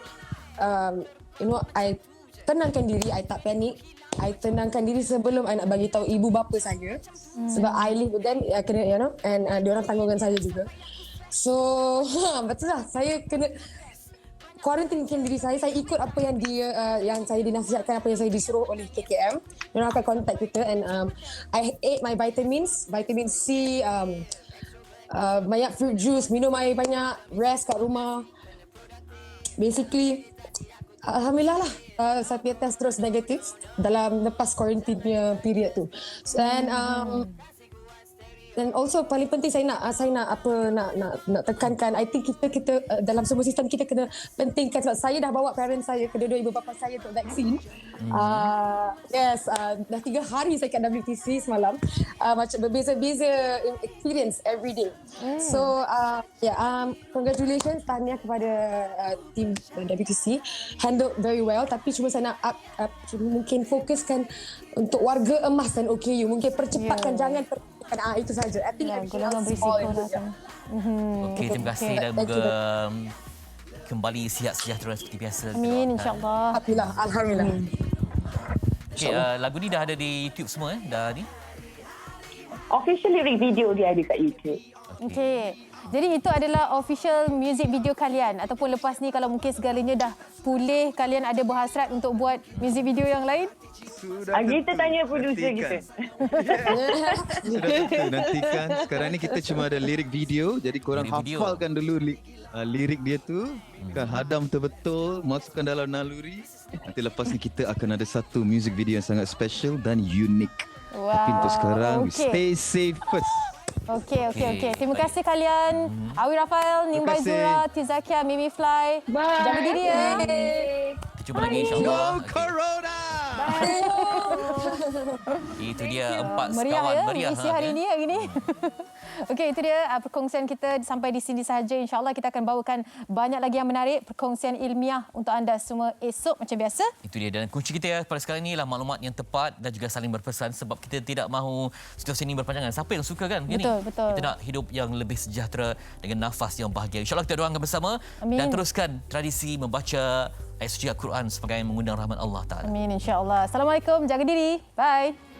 I tenangkan diri, I tak panik, I tenangkan diri sebelum I nak bagi tahu ibu bapa saya. Sebab I live with them, kena and diorang tanggungan saya juga. So betul lah, saya kena kuarantinkan diri saya ikut apa yang yang saya dinasihatkan, apa yang saya disuruh oleh KKM. Mereka akan contact kita, and I ate my vitamin C, banyak fruit juice, minum air banyak, rest kat rumah. Basically, alhamdulillah lah, saya punya test terus negatif dalam lepas quarantine punya period tu. Dan also paling penting saya nak tekankan, I think kita dalam semua sistem kita kena pentingkan, sebab saya dah bawa parents saya, kedua-dua ibu bapa saya untuk vaksin. Dah 3 hari saya kat WTC semalam. Macam berbeza-beza experience every day. So congratulations, tahniah kepada team WTC, handled very well. Tapi cuma saya nak mungkin fokuskan untuk warga emas dan OKU, mungkin percepatkan, jangan itu saja. I think golongan berisiko lah. Okey, terima kasih dan moga kembali sihat sejahtera seperti biasa. Amin, insya-Allah. Alhamdulillah. Okey, lagu ni dah ada di YouTube semua dah ni. Official lyric video dia ada kat YouTube. Okey. Jadi itu adalah official music video kalian, ataupun lepas ni kalau mungkin segalanya dah pulih, kalian ada berhasrat untuk buat music video yang lain? Kita tanya producer kita. Sudah nantikan. Sekarang ni kita cuma ada lirik video, jadi korang hafalkan dulu lirik dia tu, kan hadam betul-betul, masukkan dalam naluri. Nanti lepas ni kita akan ada satu music video yang sangat special dan unik. Tapi untuk sekarang, we stay safe first. Okey. Terima kasih kalian. Awi Rafael, Nim Baizura, Tis Zakia, Mimi Fly. Bye. Jaga diri ya. Kita jumpa lagi insya-Allah. No Corona. Bye. Itu dia 4 Meriah sekawan ya meriah. mengisi hari ini. Okey, itu dia perkongsian kita sampai di sini sahaja. InsyaAllah kita akan bawakan banyak lagi yang menarik, perkongsian ilmiah untuk anda semua esok macam biasa. Itu dia, dan kunci kita ya pada sekarang ni lah maklumat yang tepat dan juga saling berpesan, sebab kita tidak mahu situasi ini berpanjangan. Siapa yang suka kan? Betul. Kita nak hidup yang lebih sejahtera dengan nafas yang bahagia. InsyaAllah kita doakan bersama. Amin. Dan teruskan tradisi membaca ayat suci Al-Quran sebagai mengundang rahmat Allah Ta'ala. Amin, insyaAllah. Assalamualaikum, jaga diri. Bye.